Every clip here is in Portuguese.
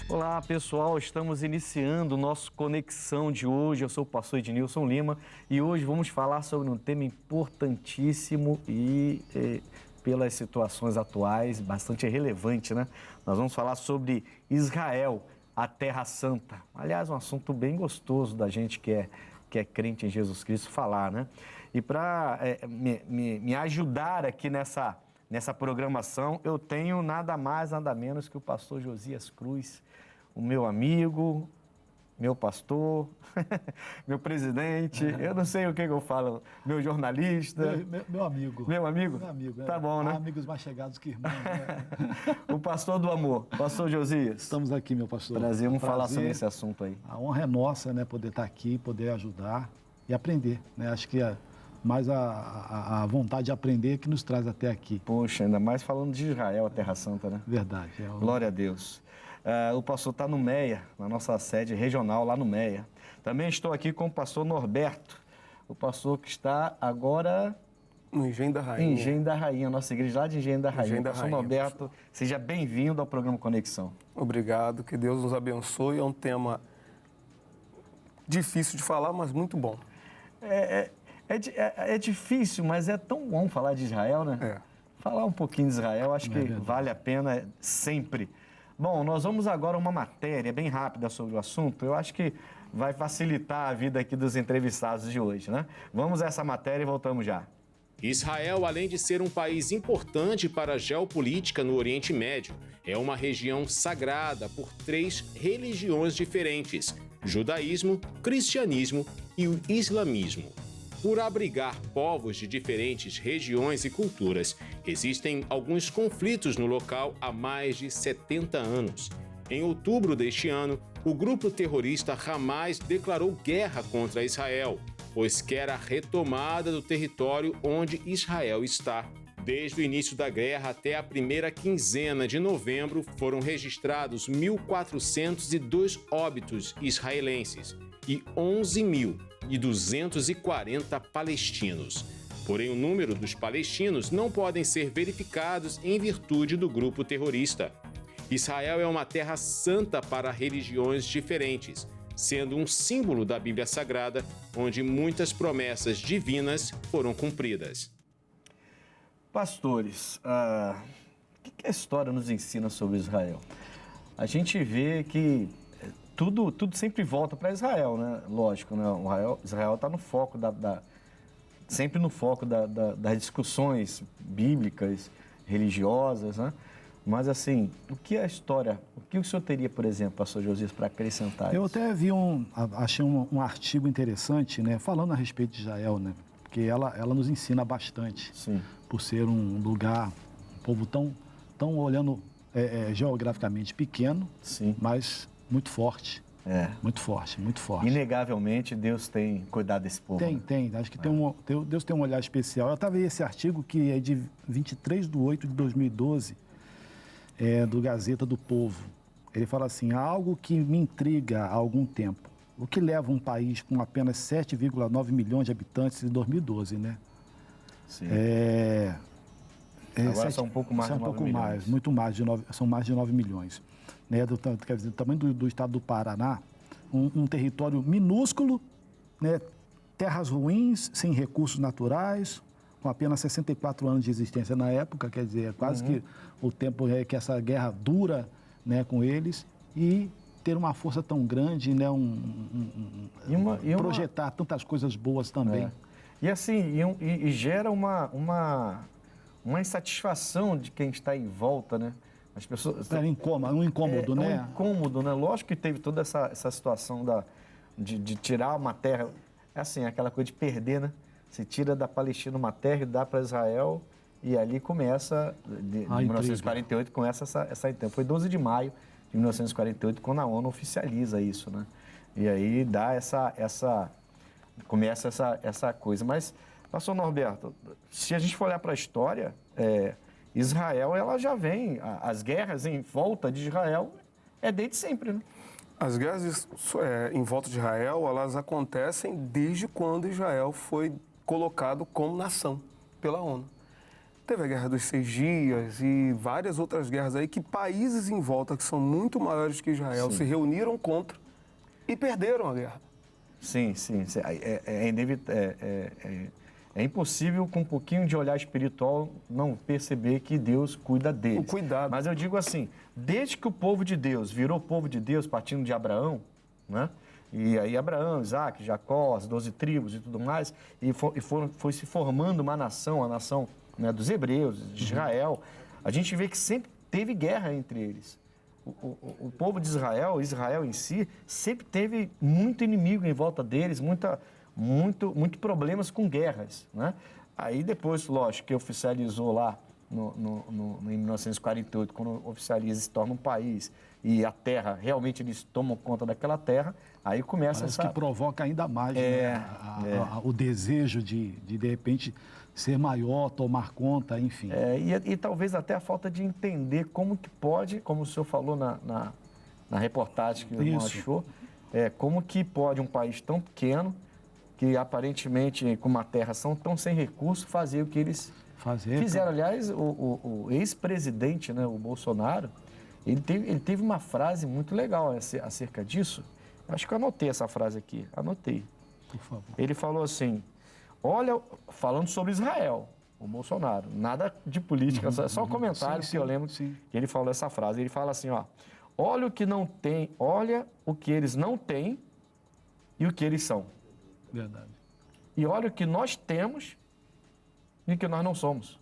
Olá, pessoal, estamos iniciando o nosso Conexão de hoje. Eu sou o pastor Ednilson Lima e hoje vamos falar sobre um tema importantíssimo e, pelas situações atuais, bastante relevante, né? Nós vamos falar sobre Israel, a Terra Santa. Aliás, um assunto bem gostoso da gente que é crente em Jesus Cristo falar, né? E para me ajudar aqui nessa programação, eu tenho nada mais, nada menos que o pastor Josias Cruz, o meu amigo, meu pastor, meu presidente, eu não sei o que eu falo, meu jornalista. Meu amigo. Meu amigo? Meu amigo, Tá bom, né? Há amigos mais chegados que irmãos, né? O pastor do amor, pastor Josias. Estamos aqui, meu pastor. Prazer, vamos falar sobre esse assunto aí. A honra é nossa, né? Poder estar aqui, poder ajudar e aprender, né? Acho que mais a vontade de aprender que nos traz até aqui. Poxa, ainda mais falando de Israel, a Terra Santa, né? Verdade. Glória a Deus. O pastor está no MEA, na nossa sede regional lá no MEA. Também estou aqui com o pastor Norberto, o pastor que está agora no Engenho da Rainha. Engenho da Rainha, nossa igreja lá de Engenho da Rainha. Engenho da pastor Rainha, Norberto, seja bem-vindo ao programa Conexão. Obrigado, que Deus nos abençoe. É um tema difícil de falar, mas muito bom. É difícil, mas é tão bom falar de Israel, né? É. Falar um pouquinho de Israel, acho que vale a pena sempre. Bom, nós vamos agora uma matéria bem rápida sobre o assunto. Eu acho que vai facilitar a vida aqui dos entrevistados de hoje, né? Vamos a essa matéria e voltamos já. Israel, além de ser um país importante para a geopolítica no Oriente Médio, é uma região sagrada por 3 religiões diferentes: judaísmo, cristianismo e o islamismo. Por abrigar povos de diferentes regiões e culturas, existem alguns conflitos no local há mais de 70 anos. Em outubro deste ano, o grupo terrorista Hamas declarou guerra contra Israel, pois quer a retomada do território onde Israel está. Desde o início da guerra até a primeira quinzena de novembro, foram registrados 1.402 óbitos israelenses e 11.240 palestinos. Porém, o número dos palestinos não podem ser verificados em virtude do grupo terrorista. Israel é uma terra santa para religiões diferentes, sendo um símbolo da Bíblia Sagrada, onde muitas promessas divinas foram cumpridas. Pastores, o que a história nos ensina sobre Israel? A gente vê que tudo sempre volta para Israel, né? Lógico, né? Israel está no foco sempre no foco das discussões bíblicas, religiosas, né? Mas assim, o que a história, o que o senhor teria, por exemplo, pastor Josias, para acrescentar? Eu até vi achei um artigo interessante, né? Falando a respeito de Israel, né? Porque ela nos ensina bastante. Sim. Por ser um lugar, um povo tão olhando geograficamente pequeno, sim, mas muito forte. Muito forte, muito forte. Inegavelmente, Deus tem cuidado desse povo. Tem. Acho que Deus tem um olhar especial. Eu estava vendo esse artigo que é de 23/8/2012, do Gazeta do Povo. Ele fala assim: há algo que me intriga há algum tempo. O que leva um país com apenas 7,9 milhões de habitantes em 2012, né? Sim. Agora são um pouco mais de 9 milhões. Muito mais, são mais de 9 milhões. Né? Quer dizer, do tamanho do estado do Paraná, um território minúsculo, né? Terras ruins, sem recursos naturais, com apenas 64 anos de existência na época, quer dizer, quase que o tempo que essa guerra dura, né, com eles, e ter uma força tão grande, né, projetar tantas coisas boas também. E assim, e gera uma insatisfação de quem está em volta, né? As pessoas... um incômodo, né? Um incômodo, né? Lógico que teve toda essa situação de tirar uma terra, assim, aquela coisa de perder, né? Você tira da Palestina uma terra e dá para Israel, e ali começa, de 1948, começa essa então. Foi 12 de maio de 1948, quando a ONU oficializa isso, né? E aí dá começa essa coisa. Mas, pastor Norberto, se a gente for olhar para a história, Israel, ela já vem, as guerras em volta de Israel desde sempre, né? As guerras em volta de Israel, elas acontecem desde quando Israel foi colocado como nação pela ONU. Teve a Guerra dos 6 Dias e várias outras guerras aí que países em volta que são muito maiores que Israel se reuniram contra e perderam a guerra. Sim. É impossível, com um pouquinho de olhar espiritual, não perceber que Deus cuida deles. O cuidado. Mas eu digo assim, desde que o povo de Deus virou povo de Deus, partindo de Abraão, né? E aí Abraão, Isaac, Jacó, as 12 tribos e tudo mais, e foi se formando uma nação, a nação, né, dos hebreus, de Israel. A gente vê que sempre teve guerra entre eles. O povo de Israel em si, sempre teve muito inimigo em volta deles, muito problemas com guerras, né? Aí depois, lógico, que oficializou lá em 1948, quando oficializa e se torna um país e a terra, realmente eles tomam conta daquela terra, aí começa Parece que provoca ainda mais o desejo de repente, ser maior, tomar conta, enfim. E talvez até a falta de entender como que pode, como o senhor falou na reportagem que o irmão achou, como que pode um país tão pequeno, que aparentemente com uma terra tão sem recursos, fazer o que eles fizeram. Aliás, o ex-presidente, né, o Bolsonaro, ele teve uma frase muito legal acerca disso. Acho que eu anotei essa frase aqui. Anotei. Por favor. Ele falou assim, olha, falando sobre Israel, o Bolsonaro, nada de política, só um comentário que eu lembro que ele falou essa frase. Ele fala assim, ó, olha o que eles não têm e o que eles são. Verdade. E olha o que nós temos e o que nós não somos.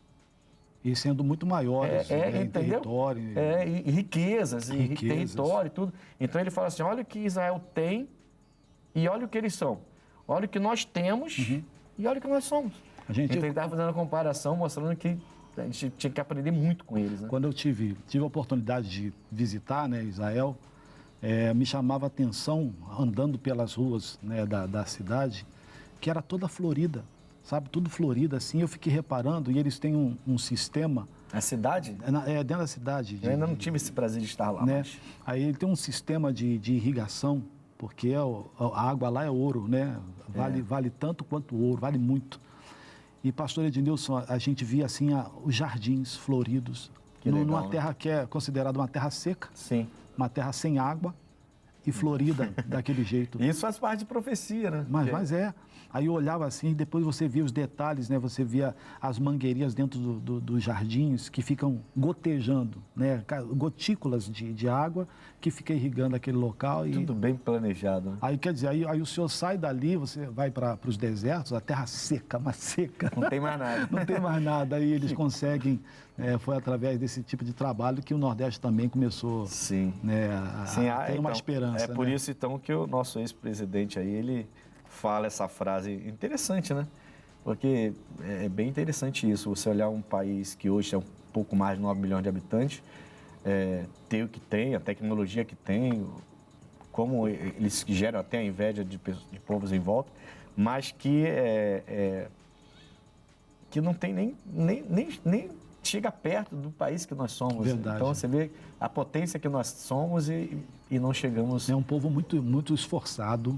E sendo muito maiores em território. E riquezas, e território e tudo. Então ele fala assim, olha o que Israel tem e olha o que eles são. Olha o que nós temos e olha o que nós somos. Então ele estava fazendo a comparação, mostrando que a gente tinha que aprender muito com eles. Né? Quando eu tive a oportunidade de visitar, né, Israel, me chamava a atenção, andando pelas ruas, né, da cidade, que era toda florida. Sabe, tudo florido assim, eu fiquei reparando, e eles têm um sistema... A cidade? Dentro da cidade. Eu ainda não tive esse prazer de estar lá, né? Aí ele tem um sistema de irrigação, porque a água lá é ouro, né? Vale tanto quanto ouro, vale muito. E, pastor Ednilson, a gente via assim os jardins floridos, numa terra que é considerada uma terra seca, uma terra sem água e florida daquele jeito. Isso faz parte de profecia, né? Mas Aí eu olhava assim, depois você via os detalhes, né? Você via as mangueirinhas dentro dos jardins que ficam gotejando, né? Gotículas de água que fica irrigando aquele local. Tudo bem planejado. Né? Aí, quer dizer, aí o senhor sai dali, você vai para os desertos, a terra seca, mas seca. Não tem mais nada. Não tem mais nada. Aí eles conseguem, foi através desse tipo de trabalho que o Nordeste também começou a ter uma esperança. É por isso, então, que o nosso ex-presidente aí, ele fala essa frase interessante, né? Porque é bem interessante isso, você olhar um país que hoje é um pouco mais de 9 milhões de habitantes, ter o que tem, a tecnologia que tem, como eles geram até a inveja de povos em volta, mas que não tem nem chega perto do país que nós somos. Verdade. Então você vê a potência que nós somos e não chegamos... É um povo muito, muito esforçado,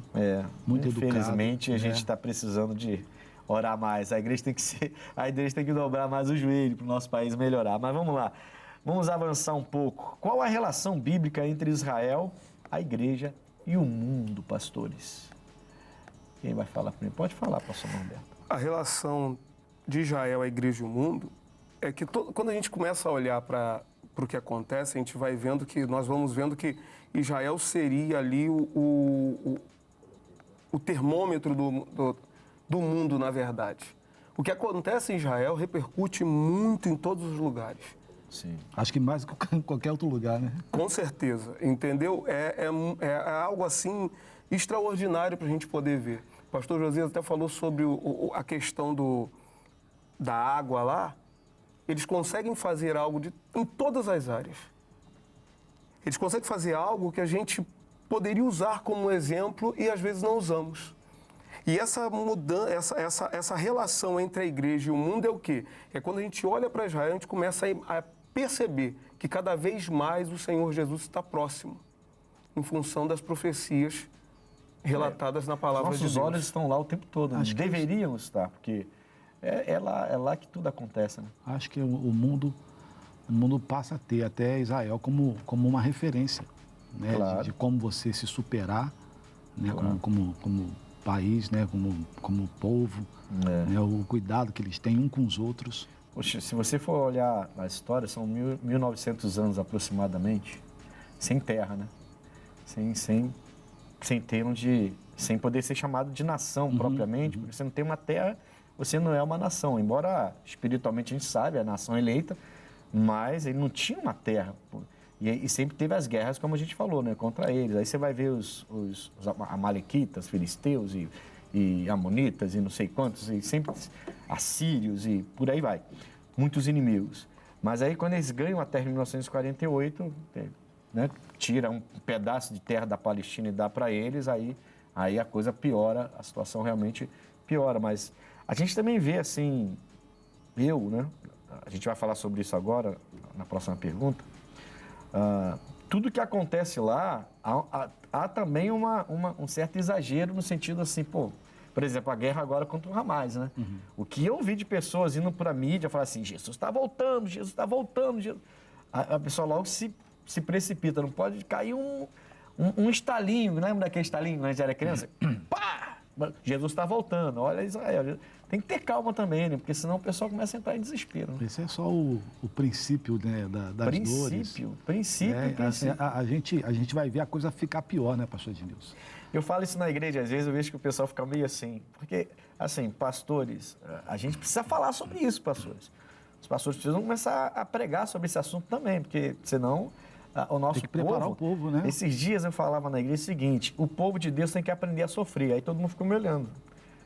muito educado. Infelizmente, a gente está precisando de orar mais. A igreja tem que dobrar mais o joelho para o nosso país melhorar. Mas vamos lá, vamos avançar um pouco. Qual a relação bíblica entre Israel, a igreja e o mundo, pastores? Quem vai falar primeiro? Pode falar, pastor Norberto. A relação de Israel, a igreja e o mundo é que quando a gente começa a olhar para o que acontece, a gente vai vendo nós vamos vendo que Israel seria ali o termômetro do mundo, na verdade. O que acontece em Israel repercute muito em todos os lugares. Sim. Acho que mais do que em qualquer outro lugar, né? Com certeza, entendeu? É algo assim extraordinário para a gente poder ver. O pastor Josias até falou sobre a questão da água lá. Eles conseguem fazer algo em todas as áreas. Eles conseguem fazer algo que a gente poderia usar como exemplo e às vezes não usamos. E essa mudança, essa relação entre a igreja e o mundo é o quê? É quando a gente olha para Israel, a gente começa a perceber que cada vez mais o Senhor Jesus está próximo, em função das profecias relatadas na palavra de Deus. Nossos olhos estão lá o tempo todo. Deveriam estar, porque É lá que tudo acontece, né? Acho que o mundo passa a ter até Israel como uma referência, né? Claro. De como você se superar, né? Claro. Como país, né? Como povo, né? O cuidado que eles têm uns com os outros. Poxa, se você for olhar a história, são 1900 anos aproximadamente, sem terra, né? Sem ter sem poder ser chamado de nação propriamente, porque você não tem uma terra, você não é uma nação. Embora espiritualmente a gente sabe, a nação eleita, mas ele não tinha uma terra. E sempre teve as guerras, como a gente falou, né? Contra eles. Aí você vai ver os amalequitas, filisteus e amonitas e não sei quantos, e sempre assírios e por aí vai. Muitos inimigos. Mas aí quando eles ganham a terra em 1948, né, tira um pedaço de terra da Palestina e dá para eles, aí a coisa piora, a situação realmente piora. Mas a gente também vê assim, né? A gente vai falar sobre isso agora, na próxima pergunta. Tudo que acontece lá, há também um certo exagero no sentido assim, por exemplo, a guerra agora contra o Hamas, né? O que eu vi de pessoas indo para a mídia falar assim, Jesus está voltando, Jesus está voltando. Jesus... A pessoa logo se precipita, não pode cair um estalinho, lembra daquele estalinho quando a gente era criança? Pá! Jesus está voltando, olha Israel. Tem que ter calma também, né? Porque senão o pessoal começa a entrar em desespero. Né? Esse é só o princípio, né, das dores. Princípio. A gente vai ver a coisa ficar pior, né, pastor Ednilson? Eu falo isso na igreja, às vezes eu vejo que o pessoal fica meio assim. Porque, assim, pastores, a gente precisa falar sobre isso, pastores. Os pastores precisam começar a pregar sobre esse assunto também, porque senão o nosso tem que preparar o povo, né? Esses dias eu falava na igreja o seguinte, o povo de Deus tem que aprender a sofrer. Aí todo mundo ficou me olhando.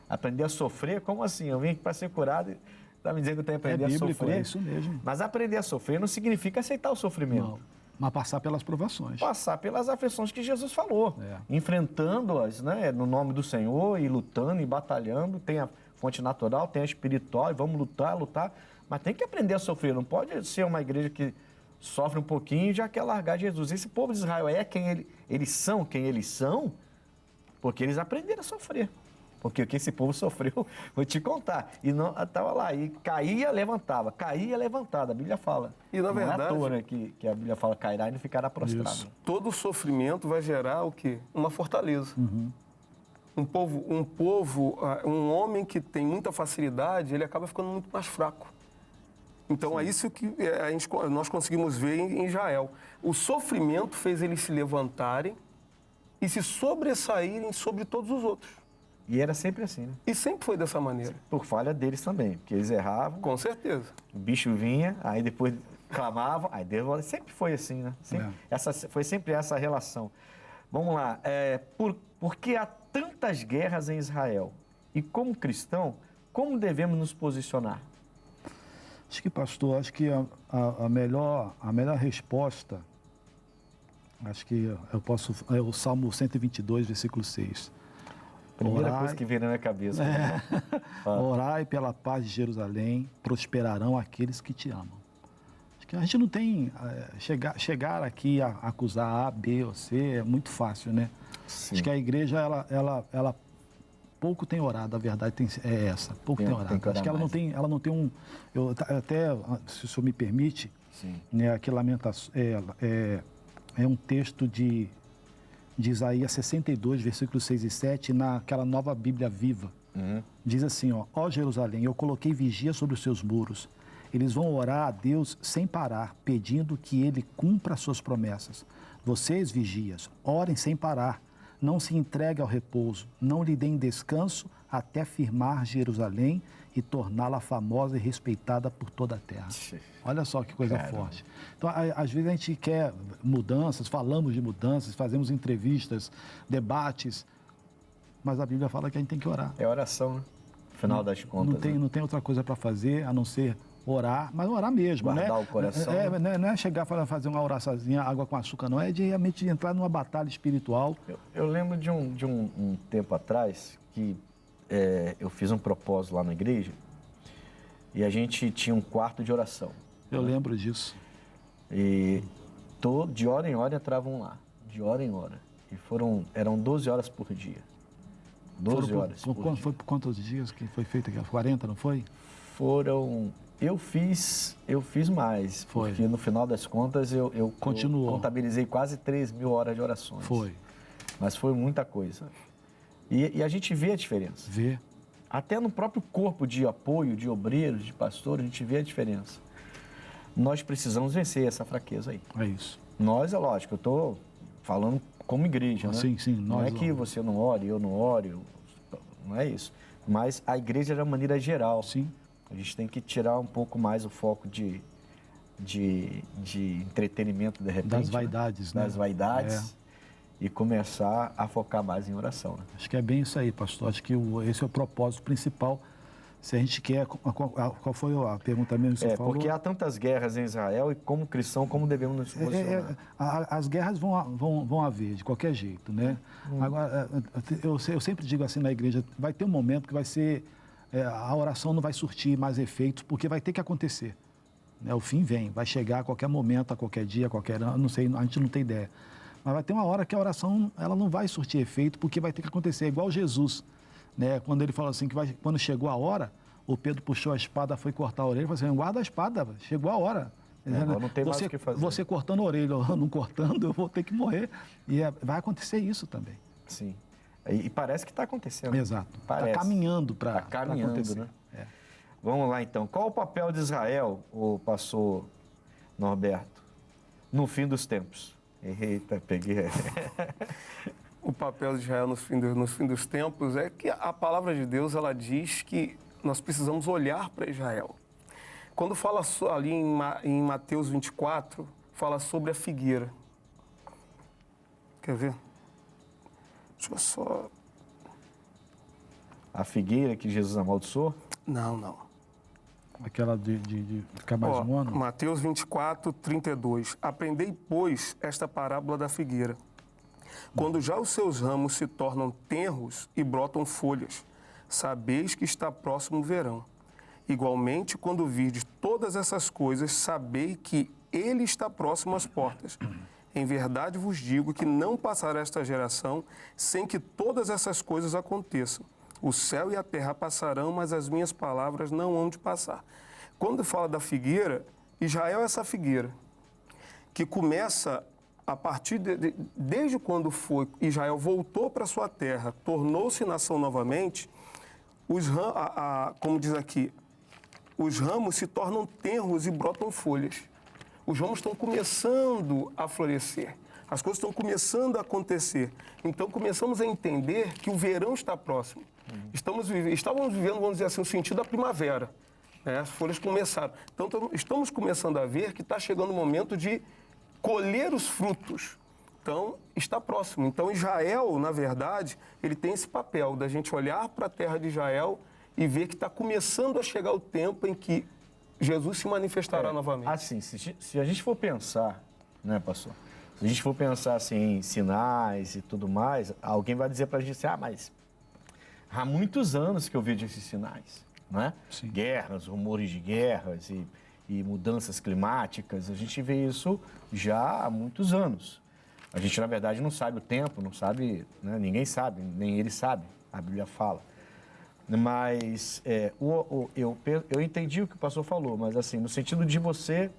Aprender a sofrer? Como assim? Eu vim aqui para ser curado e está me dizendo que eu tenho que aprender a sofrer? É isso mesmo. Mas aprender a sofrer não significa aceitar o sofrimento. Não, mas passar pelas provações. Passar pelas aflições que Jesus falou. Enfrentando-as, né, no nome do Senhor e lutando e batalhando. Tem a fonte natural, tem a espiritual e vamos lutar. Mas tem que aprender a sofrer. Não pode ser uma igreja que sofre um pouquinho e já quer largar Jesus. Esse povo de Israel quem eles são, porque eles aprenderam a sofrer. Porque o que esse povo sofreu, vou te contar. E estava lá, e caía, levantava. A Bíblia fala. E na verdade... Não é à toa, né, que a Bíblia fala, cairá e não ficará prostrado. Isso. Todo sofrimento vai gerar o quê? Uma fortaleza. Um homem que tem muita facilidade, ele acaba ficando muito mais fraco. Então, é isso que nós conseguimos ver em Israel. O sofrimento fez eles se levantarem e se sobressaírem sobre todos os outros. E era sempre assim, né? E sempre foi dessa maneira. Por falha deles também, porque eles erravam. Com certeza. O bicho vinha, aí depois clamavam, aí Deus... Sempre foi assim, né? Foi sempre essa relação. Vamos lá. Por que há tantas guerras em Israel? E como cristão, como devemos nos posicionar? Acho que, pastor, a melhor resposta, acho que é o Salmo 122, versículo 6. Primeira coisa que vem na minha cabeça. Orai pela paz de Jerusalém, prosperarão aqueles que te amam. Acho que a gente não tem... chegar aqui a acusar A, B ou C é muito fácil, né? Sim. Acho que a igreja, ela pouco tem orado, a verdade é essa. Pouco tem orado. Acho que ela não tem um... Até, se o senhor me permite, né, aqui Lamentações... É um texto de Isaías 62, versículos 6 e 7, naquela nova Bíblia viva. Diz assim, ó Jerusalém, eu coloquei vigia sobre os seus muros. Eles vão orar a Deus sem parar, pedindo que Ele cumpra as suas promessas. Vocês, vigias, orem sem parar. Não se entregue ao repouso, não lhe deem descanso até firmar Jerusalém e torná-la famosa e respeitada por toda a terra. Olha só que coisa forte. Então, às vezes a gente quer mudanças, falamos de mudanças, fazemos entrevistas, debates, mas a Bíblia fala que a gente tem que orar. É oração, né? Afinal das contas. Não tem outra coisa para fazer a não ser orar, mas orar mesmo, guardar o coração. Não é chegar para fazer uma oraçãozinha, água com açúcar, não. É de realmente entrar numa batalha espiritual. Eu lembro de um tempo atrás que eu fiz um propósito lá na igreja e a gente tinha um quarto de oração. Eu lembro disso. E de hora em hora entravam lá, de hora em hora. E eram 12 horas por dia. 12 horas. Foi por quantos dias que foi feito aquilo? 40, não foi? Foram... Eu fiz mais, Foi. Porque no final das contas eu Continuou. contabilizei quase 3.000 horas de orações. Foi. Mas foi muita coisa. E a gente vê a diferença. Vê. Até no próprio corpo de apoio, de obreiros, de pastores, a gente vê a diferença. Nós precisamos vencer essa fraqueza aí. É isso. Nós, é lógico, eu estou falando como igreja, né? Sim, sim. Não é que você não ore, eu não ore, não é isso. Mas a igreja de uma maneira geral. Sim. A gente tem que tirar um pouco mais o foco de entretenimento, de repente. Das vaidades, né? Das vaidades. E começar a focar mais em oração, né? Acho que é bem isso aí, pastor. Acho que esse é o propósito principal. Se a gente quer... Qual foi a pergunta mesmo que você falou? Porque há tantas guerras em Israel e como cristão, como devemos nos posicionar? As guerras vão haver, de qualquer jeito, né? Agora, eu sempre digo assim na igreja, vai ter um momento que vai ser... a oração não vai surtir mais efeitos, porque vai ter que acontecer. Né? O fim vem, vai chegar a qualquer momento, a qualquer dia, a qualquer ano, não sei, a gente não tem ideia. Mas vai ter uma hora que a oração ela não vai surtir efeito, porque vai ter que acontecer. É igual Jesus, né? Quando ele falou assim, quando chegou a hora, o Pedro puxou a espada, foi cortar a orelha, ele falou assim, guarda a espada, chegou a hora. Agora não tem mais o que fazer. Você cortando a orelha ou não cortando, eu vou ter que morrer. E vai acontecer isso também. Sim. E parece que está acontecendo. Exato. Parece. Está caminhando para acontecer. Né? Vamos lá, então. Qual o papel de Israel, o pastor Norberto, no fim dos tempos? Eita, peguei. O papel de Israel no fim dos tempos é que a palavra de Deus, ela diz que nós precisamos olhar para Israel. Quando fala ali em Mateus 24, fala sobre a figueira. Quer ver? Deixa eu só... A figueira que Jesus amaldiçoou? Não. Aquela de ficar mais um ano? Mateus 24, 32. Aprendei, pois, esta parábola da figueira. Quando já os seus ramos se tornam tenros e brotam folhas, sabeis que está próximo o verão. Igualmente, quando virdes todas essas coisas, sabei que ele está próximo às portas. Em verdade vos digo que não passará esta geração sem que todas essas coisas aconteçam. O céu e a terra passarão, mas as minhas palavras não hão de passar. Quando fala da figueira, Israel é essa figueira, que começa a partir desde quando Israel voltou para sua terra, tornou-se nação novamente, como diz aqui, os ramos se tornam tenros e brotam folhas. Os ramos estão começando a florescer. As coisas estão começando a acontecer. Então, começamos a entender que o verão está próximo. Estávamos vivendo, vamos dizer assim, o sentido da primavera. Né? As folhas começaram. Então, estamos começando a ver que está chegando o momento de colher os frutos. Então, está próximo. Então, Israel, na verdade, ele tem esse papel da gente olhar para a terra de Israel e ver que está começando a chegar o tempo em que Jesus se manifestará novamente. Assim, se a gente for pensar, né, pastor? Se a gente for pensar assim, em sinais e tudo mais, alguém vai dizer para a gente assim, mas há muitos anos que eu vejo esses sinais, não é? Sim. Guerras, rumores de guerras e mudanças climáticas, a gente vê isso já há muitos anos. A gente, na verdade, não sabe o tempo, não sabe, né? Ninguém sabe, nem ele sabe, a Bíblia fala. Mas eu entendi o que o pastor falou, mas assim, no sentido de você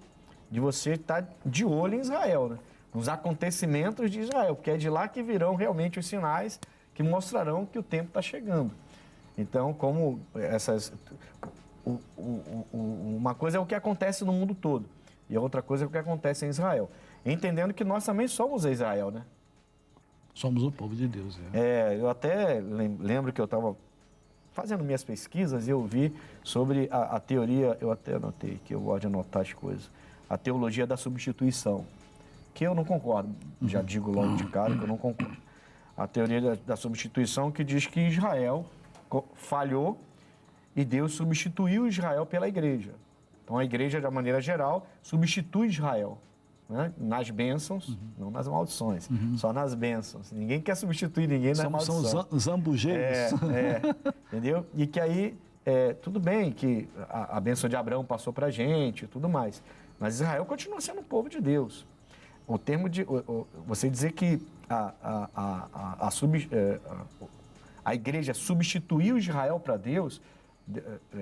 estar de olho em Israel, né? Nos acontecimentos de Israel, porque é de lá que virão realmente os sinais que mostrarão que o tempo está chegando. Então, como uma coisa é o que acontece no mundo todo, e a outra coisa é o que acontece em Israel. Entendendo que nós também somos Israel, né? Somos o povo de Deus, eu até lembro que eu estava fazendo minhas pesquisas e eu vi sobre a teoria, eu até anotei que eu gosto de anotar as coisas, a teologia da substituição, que eu não concordo, já digo logo de cara que eu não concordo. A teoria da substituição que diz que Israel falhou e Deus substituiu Israel pela igreja. Então a igreja, de uma maneira geral, substitui Israel, né? Nas bênçãos, não nas maldições, só nas bênçãos. Ninguém quer substituir ninguém nas maldições. São zambujeiros. Entendeu? E que aí, tudo bem que a bênção de Abraão passou para a gente e tudo mais, mas Israel continua sendo o povo de Deus. O termo de... Você dizer que a igreja substituiu Israel para Deus,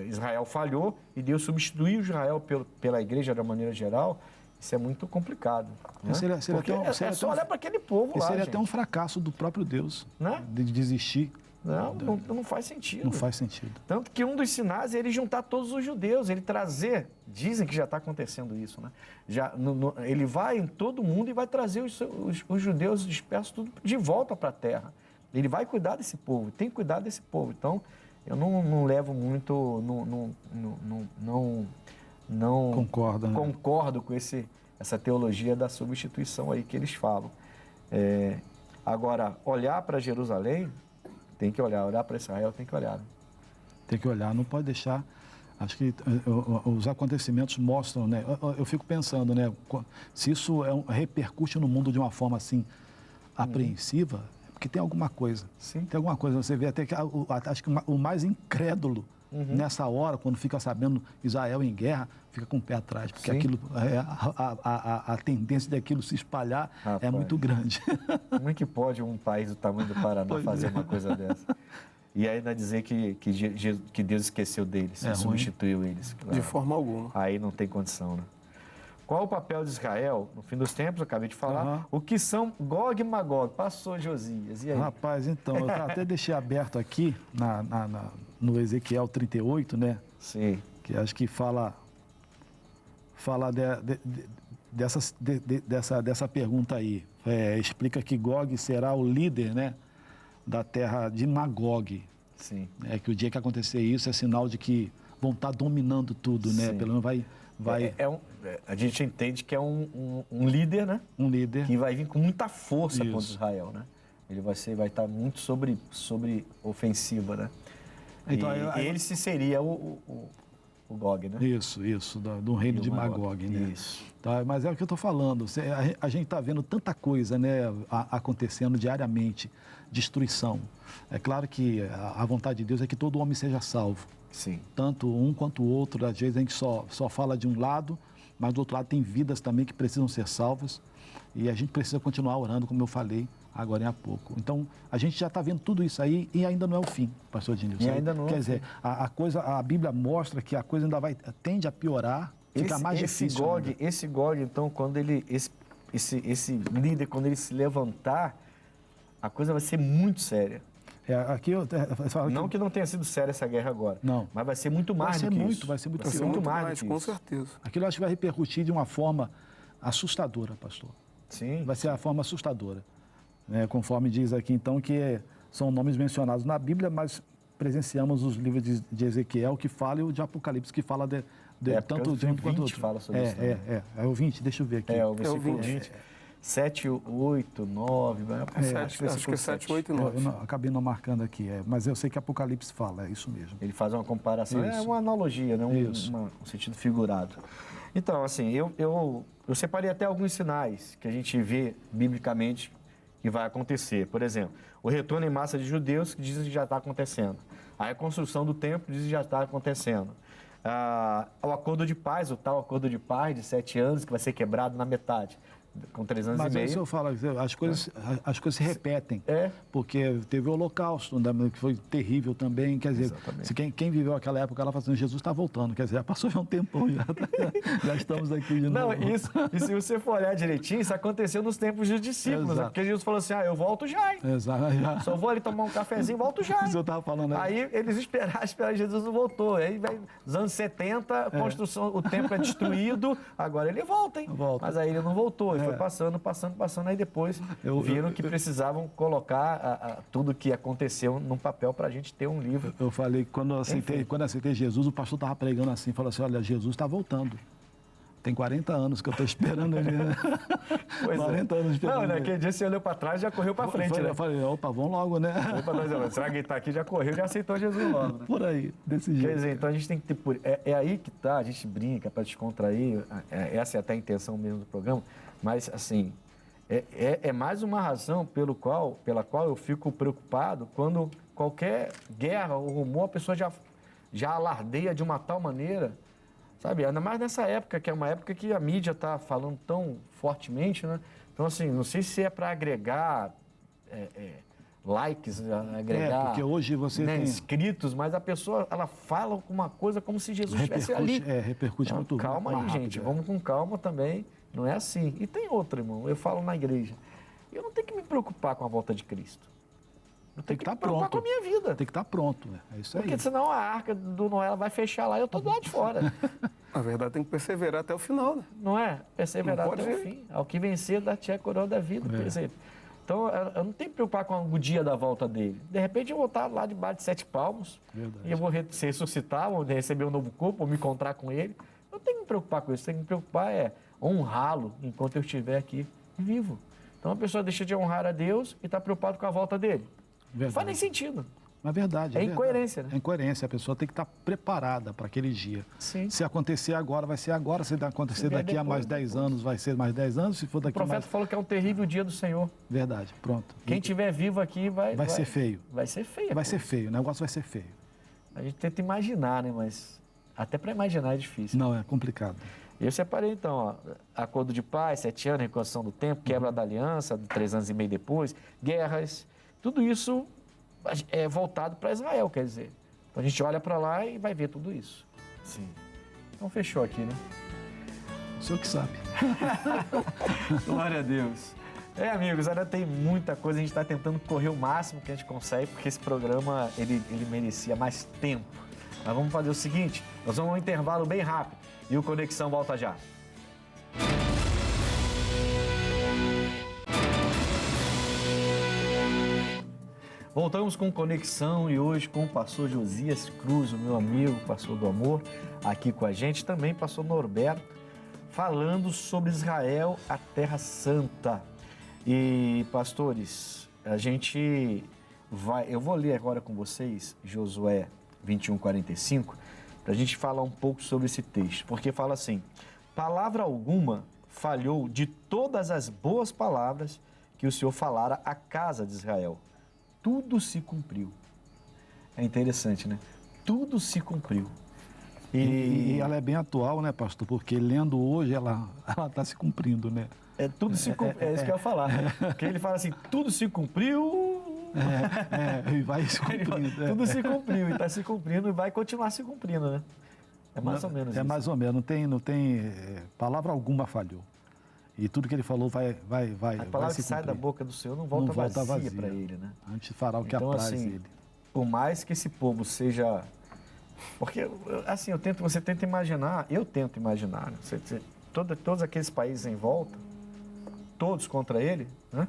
Israel falhou e Deus substituiu Israel pela igreja de uma maneira geral, isso é muito complicado. Né? Porque é só olhar para aquele povo lá, seria até um fracasso do próprio Deus, né? De desistir. Não faz sentido. Não faz sentido. Tanto que um dos sinais é ele juntar todos os judeus, ele trazer, dizem que já está acontecendo isso, né? Ele vai em todo mundo e vai trazer os judeus dispersos tudo de volta para a terra. Ele vai cuidar desse povo, tem que cuidar desse povo. Então, eu não levo muito, não concordo, né? Concordo com essa teologia da substituição aí que eles falam. Agora, olhar para Jerusalém, tem que olhar para Israel, tem que olhar. Né? Tem que olhar, não pode deixar. Acho que os acontecimentos mostram, né? Eu fico pensando, né? Se isso repercute no mundo de uma forma assim apreensiva, é porque tem alguma coisa. Sim. Tem alguma coisa. Você vê até que acho que o mais incrédulo nessa hora, quando fica sabendo Israel em guerra, fica com o pé atrás, porque aquilo, a tendência daquilo se espalhar é muito grande. Como é que pode um país do tamanho do Paraná fazer uma coisa dessa? E ainda dizer que Deus esqueceu deles, substituiu eles. Claro. De forma alguma. Aí não tem condição, né? Qual o papel de Israel no fim dos tempos? Eu acabei de falar. O que são Gog e Magog? Passou Josias. E aí? Rapaz, então, eu até deixei aberto aqui no Ezequiel 38, né? Sim. Que acho que fala dessa pergunta aí. Explica que Gog será o líder, né, da terra de Magog. Sim. Que o dia que acontecer isso é sinal de que vão estar dominando tudo, né? Sim. Pelo menos vai... a gente entende que é um líder, né? Um líder. Que vai vir com muita força contra Israel, né? Ele vai estar muito sobre ofensiva, né? Então, ele seria o Gog, né? Isso, do reino de Magog, né? Isso. Tá, mas é o que eu estou falando. A gente está vendo tanta coisa, né, acontecendo diariamente, destruição. É claro que a vontade de Deus é que todo homem seja salvo. Sim. Tanto um quanto o outro. Às vezes a gente só fala de um lado, mas do outro lado tem vidas também que precisam ser salvas. E a gente precisa continuar orando, como eu falei agora há pouco. Então, a gente já está vendo tudo isso aí e ainda não é o fim, pastor Dinilson. E ainda não. Quer dizer, a Bíblia mostra que a coisa ainda tende a piorar, fica mais difícil. Esse Gog, então, quando esse líder, quando ele se levantar, a coisa vai ser muito séria. Não que não tenha sido séria essa guerra agora. Não. Mas vai ser muito mais do que isso. Vai ser muito mais, com certeza. Aquilo acho que vai repercutir de uma forma assustadora, pastor. Sim. Vai ser a forma assustadora. Conforme diz aqui, então, que são nomes mencionados na Bíblia, mas presenciamos os livros de Ezequiel que fala e o de Apocalipse que fala tanto de um quanto outro. Fala sobre isso. É o 20, deixa eu ver aqui. O versículo 20. 7, 8, 9... Acho que é 7, 8 e 9. Eu acabei não marcando aqui, mas eu sei que Apocalipse fala, é isso mesmo. Ele faz uma comparação, é uma analogia, né? Um sentido figurado. Então, assim, eu separei até alguns sinais que a gente vê biblicamente que vai acontecer. Por exemplo, o retorno em massa de judeus que dizem que já está acontecendo. A reconstrução do templo dizem que já está acontecendo. O acordo de paz, o tal acordo de paz de 7 anos que vai ser quebrado na metade. Com 3 anos e meio. Mas eu falo, as coisas se repetem. Porque teve o Holocausto, que foi terrível também. Quer dizer, quem viveu aquela época, ela falou assim, Jesus está voltando. Quer dizer, já passou já um tempão, já estamos aqui de novo. Não, isso, e se você for olhar direitinho, isso aconteceu nos tempos dos discípulos. Né? Porque Jesus falou assim, eu volto já, hein? Exato. Só vou ali tomar um cafezinho, volto já. Isso eu estava falando aí. Aí eles esperaram, Jesus não voltou. Aí, nos anos 70, o templo é destruído, agora ele volta, hein? Mas aí ele não voltou. Foi passando, aí depois viram que precisavam colocar tudo que aconteceu num papel para a gente ter um livro. Eu falei que quando eu aceitei Jesus, o pastor estava pregando assim, falou assim, olha, Jesus está voltando. Tem 40 anos que eu estou esperando ele. 40 anos esperando. Não, naquele dia você olhou para trás e já correu para frente, né? Eu falei, opa, vamos logo, né? Será que ele está aqui, já correu, já aceitou Jesus logo, né? Por aí, desse jeito. Quer dizer, então a gente tem que ter... É aí que tá, a gente brinca para descontrair, essa é até a intenção mesmo do programa, mas, assim, é mais uma razão pela qual eu fico preocupado quando qualquer guerra ou rumor, a pessoa já alardeia de uma tal maneira, sabe? Ainda mais nessa época, que é uma época que a mídia está falando tão fortemente, né? Então, assim, não sei se é para agregar likes, agregar porque hoje você tem... inscritos, mas a pessoa, ela fala uma coisa como se Jesus estivesse ali. Repercute Não, muito calma aí, mais gente, rápido, vamos com calma também, não é assim. E tem outra, irmão, eu falo na igreja, eu não tenho que me preocupar com a volta de Cristo. Eu tenho que me preocupar com a minha vida. Tem que estar pronto, é isso aí. Porque senão a arca do Noé ela vai fechar lá e eu estou do lado de fora. Na verdade, tem que perseverar até o final, né? Não é? Perseverar Não até pode o fim. Ao que vencer, dar-te a coroa da vida. Por exemplo. Então, eu não tenho que me preocupar com o dia da volta dele. De repente, eu vou estar lá debaixo de 7 palmos. Verdade. E eu vou ressuscitar, vou receber um novo corpo, vou me encontrar com ele. Eu não tenho que me preocupar com isso. Tenho que me preocupar honrá-lo enquanto eu estiver aqui vivo. Então, a pessoa deixa de honrar a Deus e está preocupado com a volta dele. Não faz nem sentido. É verdade. É incoerência, né? É incoerência. A pessoa tem que estar preparada para aquele dia. Sim. Se acontecer agora, vai ser agora. Se acontecer daqui a mais 10 anos, vai ser mais 10 anos. Se for O daqui profeta mais... falou que é um terrível dia do Senhor. Verdade, pronto. Quem estiver vivo aqui vai ser feio. Vai ser feio. Vai ser feio. O negócio vai ser feio. A gente tenta imaginar, né? Mas até para imaginar é difícil. Não, é complicado. Eu separei, então, ó, acordo de paz, 7 anos, reconstrução do tempo, quebra da aliança, 3 anos e meio depois, guerras, tudo isso é voltado para Israel, quer dizer. Então a gente olha para lá e vai ver tudo isso. Sim. Então fechou aqui, né? O senhor que sabe. Glória a Deus. Amigos, ainda tem muita coisa, a gente está tentando correr o máximo que a gente consegue, porque esse programa, ele merecia mais tempo. Mas vamos fazer o seguinte, nós vamos a um intervalo bem rápido e o Conexão volta já. Voltamos com Conexão e hoje com o pastor Josias Cruz, o meu amigo, pastor do amor, aqui com a gente. Também pastor Norberto, falando sobre Israel, a Terra Santa. E, pastores, eu vou ler agora com vocês Josué 21:45, para a gente falar um pouco sobre esse texto. Porque fala assim, palavra alguma falhou de todas as boas palavras que o Senhor falara à casa de Israel. Tudo se cumpriu. É interessante, né? Tudo se cumpriu. E ela é bem atual, né, pastor? Porque lendo hoje, ela está se cumprindo, né? É isso que eu ia falar. Porque ele fala assim, tudo se cumpriu... E vai se cumprindo. Tudo se cumpriu, e está se cumprindo e vai continuar se cumprindo, né? É mais ou menos isso. É mais ou menos, não tem palavra alguma falhou. E tudo que ele falou vai a palavra que sai da boca do Senhor não volta vazia para ele, né? A gente fará o que então, apraz assim, ele. Por mais que esse povo seja... Porque, assim, você tenta imaginar, eu tento imaginar, né? Todos aqueles países em volta, todos contra ele, né?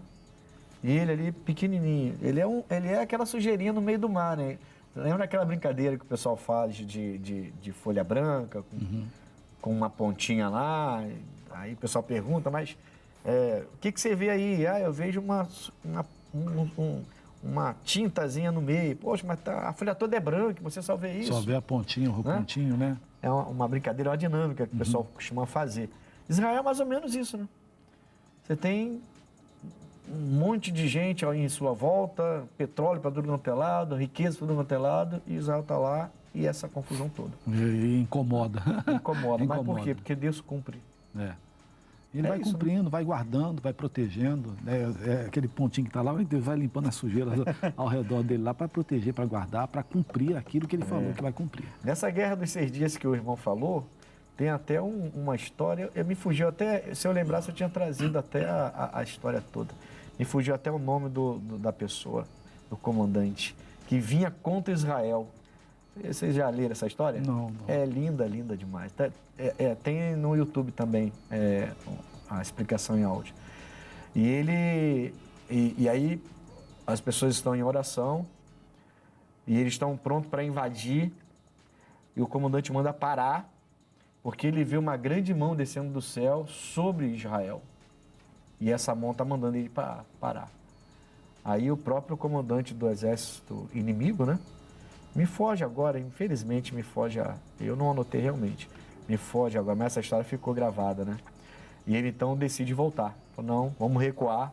E ele ali pequenininho, ele é aquela sujeirinha no meio do mar, né? Lembra aquela brincadeira que o pessoal faz de folha branca, com uma pontinha lá? Aí o pessoal pergunta, mas o que você vê aí? Eu vejo uma tintazinha no meio. Poxa, mas a folha toda é branca, você só vê isso. Só vê a pontinha, o pontinho, né? É uma brincadeira, uma dinâmica que o pessoal costuma fazer. Israel é mais ou menos isso, né? Você tem um monte de gente em sua volta, petróleo para tudo quanto é lado, riqueza para tudo quanto é lado, e Israel está lá e essa confusão toda. E incomoda. Incomoda. Mas por quê? Porque Deus cumpre. Ele vai isso, cumprindo, vai guardando, vai protegendo. Aquele pontinho que está lá, Deus vai limpando as sujeiras ao redor dele lá para proteger, para guardar, para cumprir aquilo que ele falou que vai cumprir. Nessa guerra dos 6 dias que o irmão falou, tem até uma história, me fugiu até, se eu lembrasse eu tinha trazido até a história toda. Me fugiu até o nome da pessoa, do comandante, que vinha contra Israel. Vocês já leram essa história? Não. É linda, linda demais. Tem no YouTube também a explicação em áudio. E aí as pessoas estão em oração e eles estão prontos para invadir e o comandante manda parar porque ele vê uma grande mão descendo do céu sobre Israel. E essa mão está mandando ele parar. Aí o próprio comandante do exército inimigo, né? Me foge agora, infelizmente me foge, eu não anotei realmente, me foge agora, mas essa história ficou gravada, né? E ele então decide voltar. Falou, não, vamos recuar,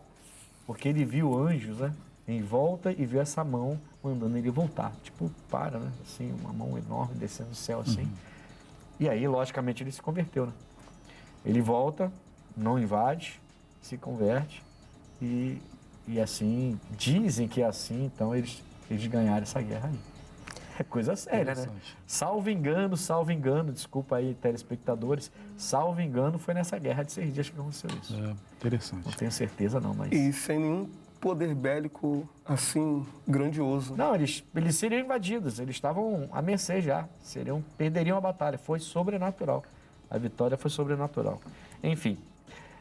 porque ele viu anjos, né? Em volta e viu essa mão mandando ele voltar. Tipo, né? Assim, uma mão enorme descendo do céu assim. E aí, logicamente, ele se converteu, né? Ele volta, não invade, se converte e E assim, dizem que é assim, então eles ganharam essa guerra aí. É coisa séria, né? Salvo engano, desculpa aí, telespectadores, salvo engano, foi nessa guerra de 6 dias que aconteceu isso. Interessante. Não tenho certeza não, mas... E sem nenhum poder bélico, assim, grandioso. Não, eles seriam invadidos, eles estavam à mercê já, perderiam a batalha, foi sobrenatural. A vitória foi sobrenatural. Enfim,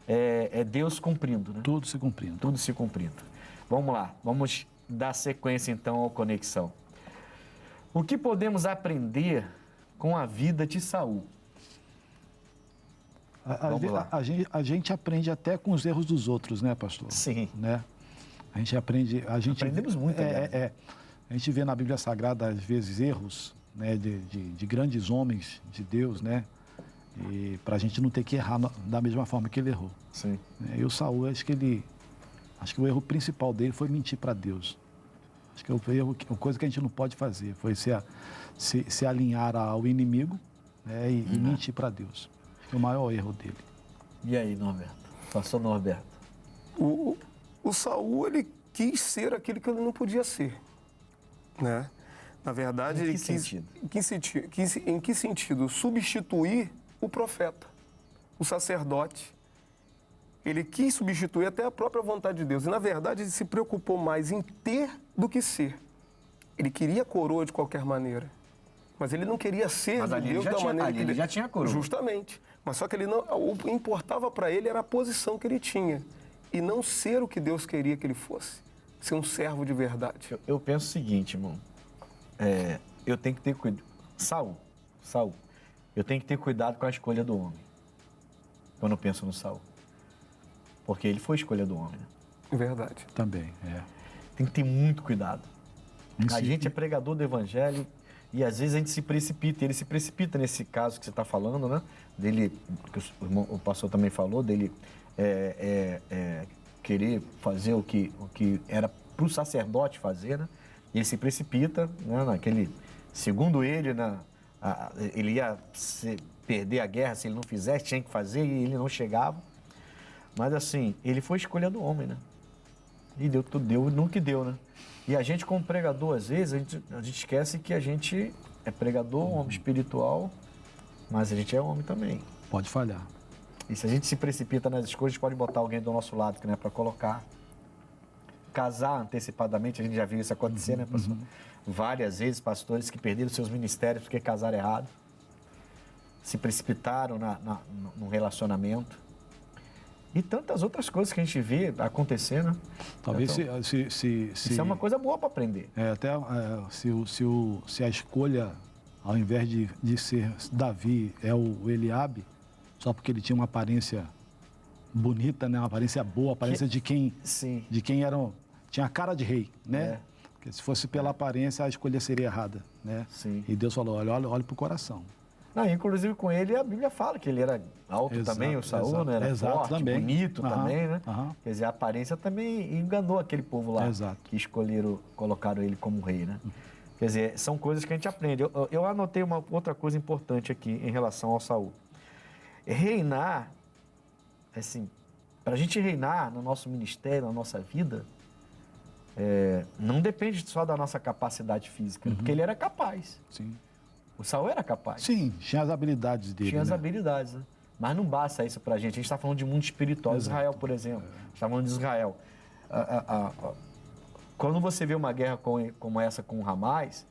é Deus cumprindo, né? Tudo se cumprindo. Tudo se cumprindo. Vamos lá, vamos dar sequência então ao Conexão. O que podemos aprender com a vida de Saul? Vamos lá. A gente aprende até com os erros dos outros, né, pastor? Sim. Né? A gente aprende... Aprendemos muito, A gente vê na Bíblia Sagrada, às vezes, erros, né, de grandes homens de Deus, né? E para a gente não ter que errar da mesma forma que ele errou. Sim. E o Saul, acho que o erro principal dele foi mentir para Deus. Acho que a coisa que a gente não pode fazer foi se alinhar ao inimigo, né, e mentir para Deus. Foi o maior erro dele. E aí, Norberto? Pastor Norberto. O Saul, ele quis ser aquilo que ele não podia ser, né? Na verdade, ele quis... Em que sentido? Substituir o profeta, o sacerdote. Ele quis substituir até a própria vontade de Deus. E, na verdade, ele se preocupou mais em ter do que ser. Ele queria a coroa de qualquer maneira. Mas ele não queria ser de Deus da maneira que ele já tinha a coroa. Justamente. Mas só que ele não, o que importava para ele era a posição que ele tinha. E não ser o que Deus queria que ele fosse. Ser um servo de verdade. Eu penso o seguinte, irmão. Eu tenho que ter cuidado. Saul. Eu tenho que ter cuidado com a escolha do homem. Quando eu penso no Saul. Porque ele foi a escolha do homem, né? Verdade. Também, Tem que ter muito cuidado. A gente é pregador do evangelho e às vezes a gente se precipita. Ele se precipita nesse caso que você está falando, né? Dele, que o pastor também falou, dele querer fazer o que era para o sacerdote fazer, né? E ele se precipita, né? Naquele, segundo ele, ele ia perder a guerra se ele não fizesse, tinha que fazer e ele não chegava. Mas assim, ele foi escolha do homem, né? E deu tudo, deu no que deu, né? E a gente, como pregador, às vezes, a gente esquece que a gente é pregador, homem espiritual, mas a gente é homem também. Pode falhar. E se a gente se precipita nas escolhas, a gente pode botar alguém do nosso lado que não é para colocar. Casar antecipadamente, a gente já viu isso acontecer, né, pastor? Várias vezes, pastores que perderam seus ministérios porque casaram errado. Se precipitaram no relacionamento. E tantas outras coisas que a gente vê acontecer, né? Talvez então, isso é uma coisa boa para aprender. Se a escolha, ao invés de ser Davi, é o Eliabe, só porque ele tinha uma aparência bonita, né? Uma aparência boa, aparência de quem tinha a cara de rei, né? Porque se fosse pela aparência, a escolha seria errada, né? Sim. E Deus falou, olha pro coração. Não, inclusive com ele, a Bíblia fala que ele era alto também, o Saul, né? Era forte, também. Bonito também, né? Quer dizer, a aparência também enganou aquele povo lá, que colocaram ele como rei, né? Quer dizer, são coisas que a gente aprende. Eu anotei uma outra coisa importante aqui em relação ao Saul. Reinar, assim, para a gente reinar no nosso ministério, na nossa vida, não depende só da nossa capacidade física, porque ele era capaz. Sim. O Saul era capaz. Sim, tinha as habilidades dele. Tinha as habilidades, né? Mas não basta isso pra gente. A gente está falando de mundo espiritual. Exato. Israel, por exemplo. A gente está falando de Israel. Quando você vê uma guerra como essa com o Hamas,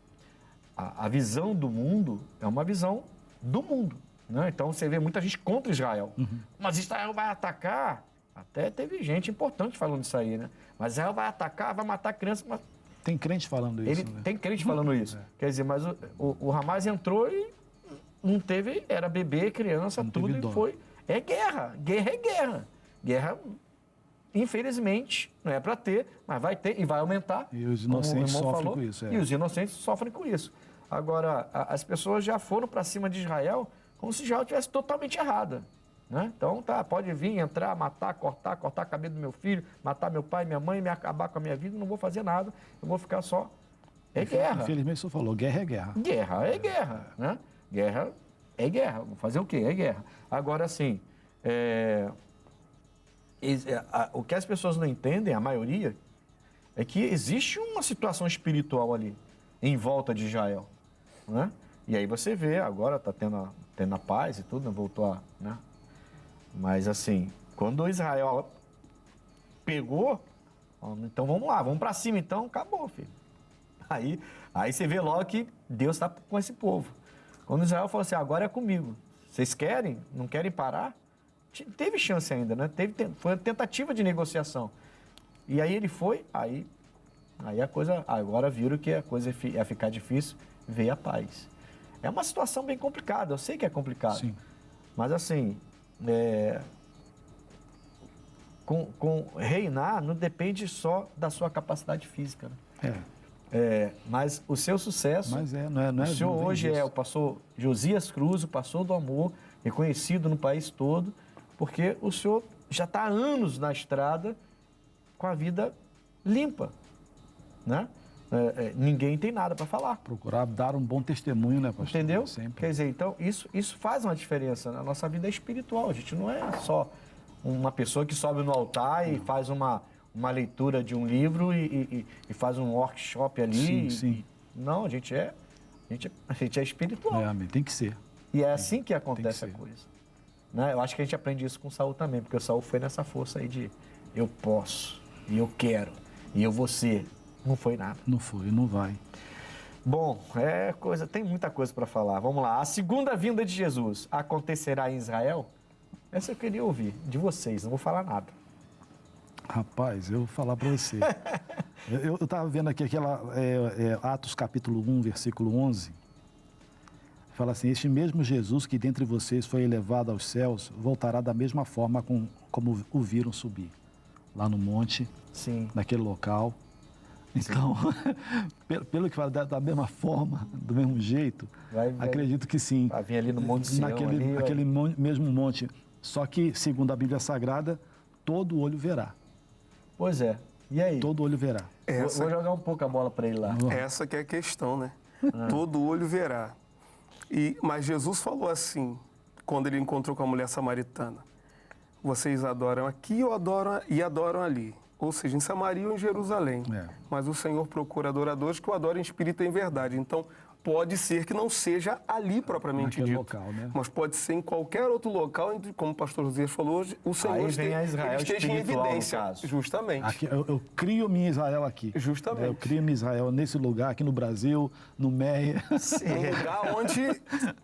a visão do mundo é uma visão do mundo. Né? Então você vê muita gente contra Israel. Mas Israel vai atacar. Até teve gente importante falando isso aí, né? Mas Israel vai atacar, vai matar crianças. Mas... Tem crente falando isso, né? Tem crente falando isso. Quer dizer, mas o Hamas entrou e não teve... Era bebê, criança, não tudo e foi... É guerra. Guerra é guerra. Guerra, infelizmente, não é para ter, mas vai ter e vai aumentar. E os inocentes sofrem com isso. E os inocentes sofrem com isso. Agora, as pessoas já foram para cima de Israel como se Israel estivesse totalmente errada. Né? Então, pode vir, entrar, matar, cortar a cabeça do meu filho, matar meu pai, minha mãe, me acabar com a minha vida, não vou fazer nada, eu vou ficar só... É guerra. Infelizmente, o senhor falou, guerra é guerra. Guerra é guerra, né? Guerra é guerra. Vou fazer o quê? É guerra. Agora, assim, o que as pessoas não entendem, a maioria, é que existe uma situação espiritual ali, em volta de Israel, né? E aí você vê, agora está tendo a paz e tudo, né? Voltou a... Né? Mas assim, quando Israel pegou, então vamos lá, vamos para cima então, acabou, filho. Aí você vê logo que Deus está com esse povo. Quando Israel falou assim, agora é comigo, vocês querem? Não querem parar? Teve chance ainda, né? Foi uma tentativa de negociação. E aí ele foi, aí a coisa, agora viram que a coisa ia ficar difícil, veio a paz. É uma situação bem complicada, eu sei que é complicado. Sim. Mas assim, reinar não depende só da sua capacidade física, né? Mas o seu sucesso... Mas não é o senhor hoje é o pastor Josias Cruz, o pastor do amor, reconhecido no país todo, porque o senhor já está há anos na estrada com a vida limpa, né? Ninguém tem nada para falar. Procurar dar um bom testemunho, né, pastor? Entendeu? Sempre. Quer dizer, então, isso faz uma diferença. A nossa vida é espiritual. A gente não é só uma pessoa que sobe no altar e faz uma leitura de um livro e faz um workshop ali. Sim. Não, a gente é espiritual. Amém. Tem que ser. E é assim que acontece Tem que a coisa. Né? Eu acho que a gente aprende isso com o Saul também, porque o Saul foi nessa força aí de eu posso, e eu quero, e eu vou ser. Não foi nada. Não foi, não vai. Bom, tem muita coisa para falar. Vamos lá. A segunda vinda de Jesus acontecerá em Israel? Essa eu queria ouvir de vocês, não vou falar nada. Rapaz, eu vou falar para você. eu estava vendo aqui Atos capítulo 1, versículo 11. Fala assim, este mesmo Jesus que dentre vocês foi elevado aos céus, voltará da mesma forma como o viram subir. Lá no monte, Sim. naquele local. Então, pelo que fala, da mesma forma, do mesmo jeito, acredito que sim. Vai vir ali no Monte Sião. Naquele mesmo monte. Só que, segundo a Bíblia Sagrada, todo olho verá. Pois é. E aí? Todo olho verá. Vou jogar um pouco a bola para ele lá. Essa que é a questão, né? Todo olho verá. Mas Jesus falou assim, quando ele encontrou com a mulher samaritana. Vocês adoram aqui ou adoram ali. Ou seja, em Samaria ou em Jerusalém. Mas o Senhor procura adoradores que o adorem em espírito e em verdade. Então, pode ser que não seja ali propriamente dito. Local, né? Mas pode ser em qualquer outro local, como o pastor José falou hoje, o Senhor esteja em evidência. Justamente. Aqui, eu crio minha Israel aqui. Justamente. Eu crio minha Israel nesse lugar, aqui no Brasil, no Meia. Um lugar onde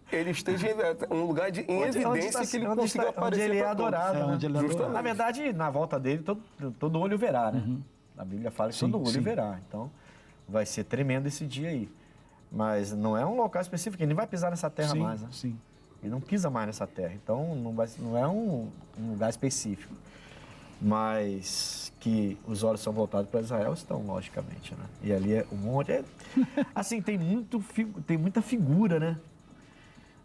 ele esteja em evidência que ele consiga aparecer. Onde ele é adorado. Onde ele é adorado. Na verdade, na volta dele, todo olho verá, né? A Bíblia fala que todo olho verá. Então, vai ser tremendo esse dia aí. Mas não é um local específico, ele nem vai pisar nessa terra mais, né? Sim. Ele não pisa mais nessa terra, então não é um lugar específico. Mas que os olhos são voltados para Israel estão, logicamente, né? E ali é um monte... Assim, tem muita figura, né?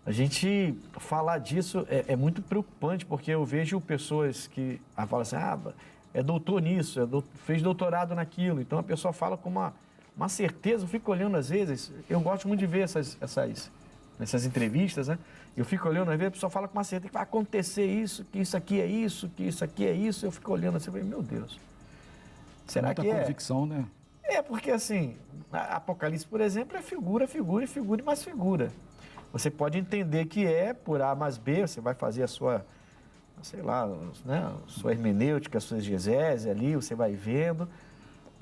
A gente falar disso é muito preocupante, porque eu vejo pessoas que falam assim, é doutor nisso, fez doutorado naquilo. Então a pessoa fala com uma certeza, eu fico olhando às vezes, eu gosto muito de ver essas entrevistas, né? Eu fico olhando, às vezes a pessoa fala com uma certeza que vai acontecer isso, que isso aqui é isso, que isso aqui é isso. Eu fico olhando assim e falei, meu Deus, será que é? Muita convicção, né? Porque assim, Apocalipse, por exemplo, é figura e mais figura. Você pode entender que é por A mais B, você vai fazer a sua, sei lá, né, sua hermenêutica, a sua exegese ali, você vai vendo,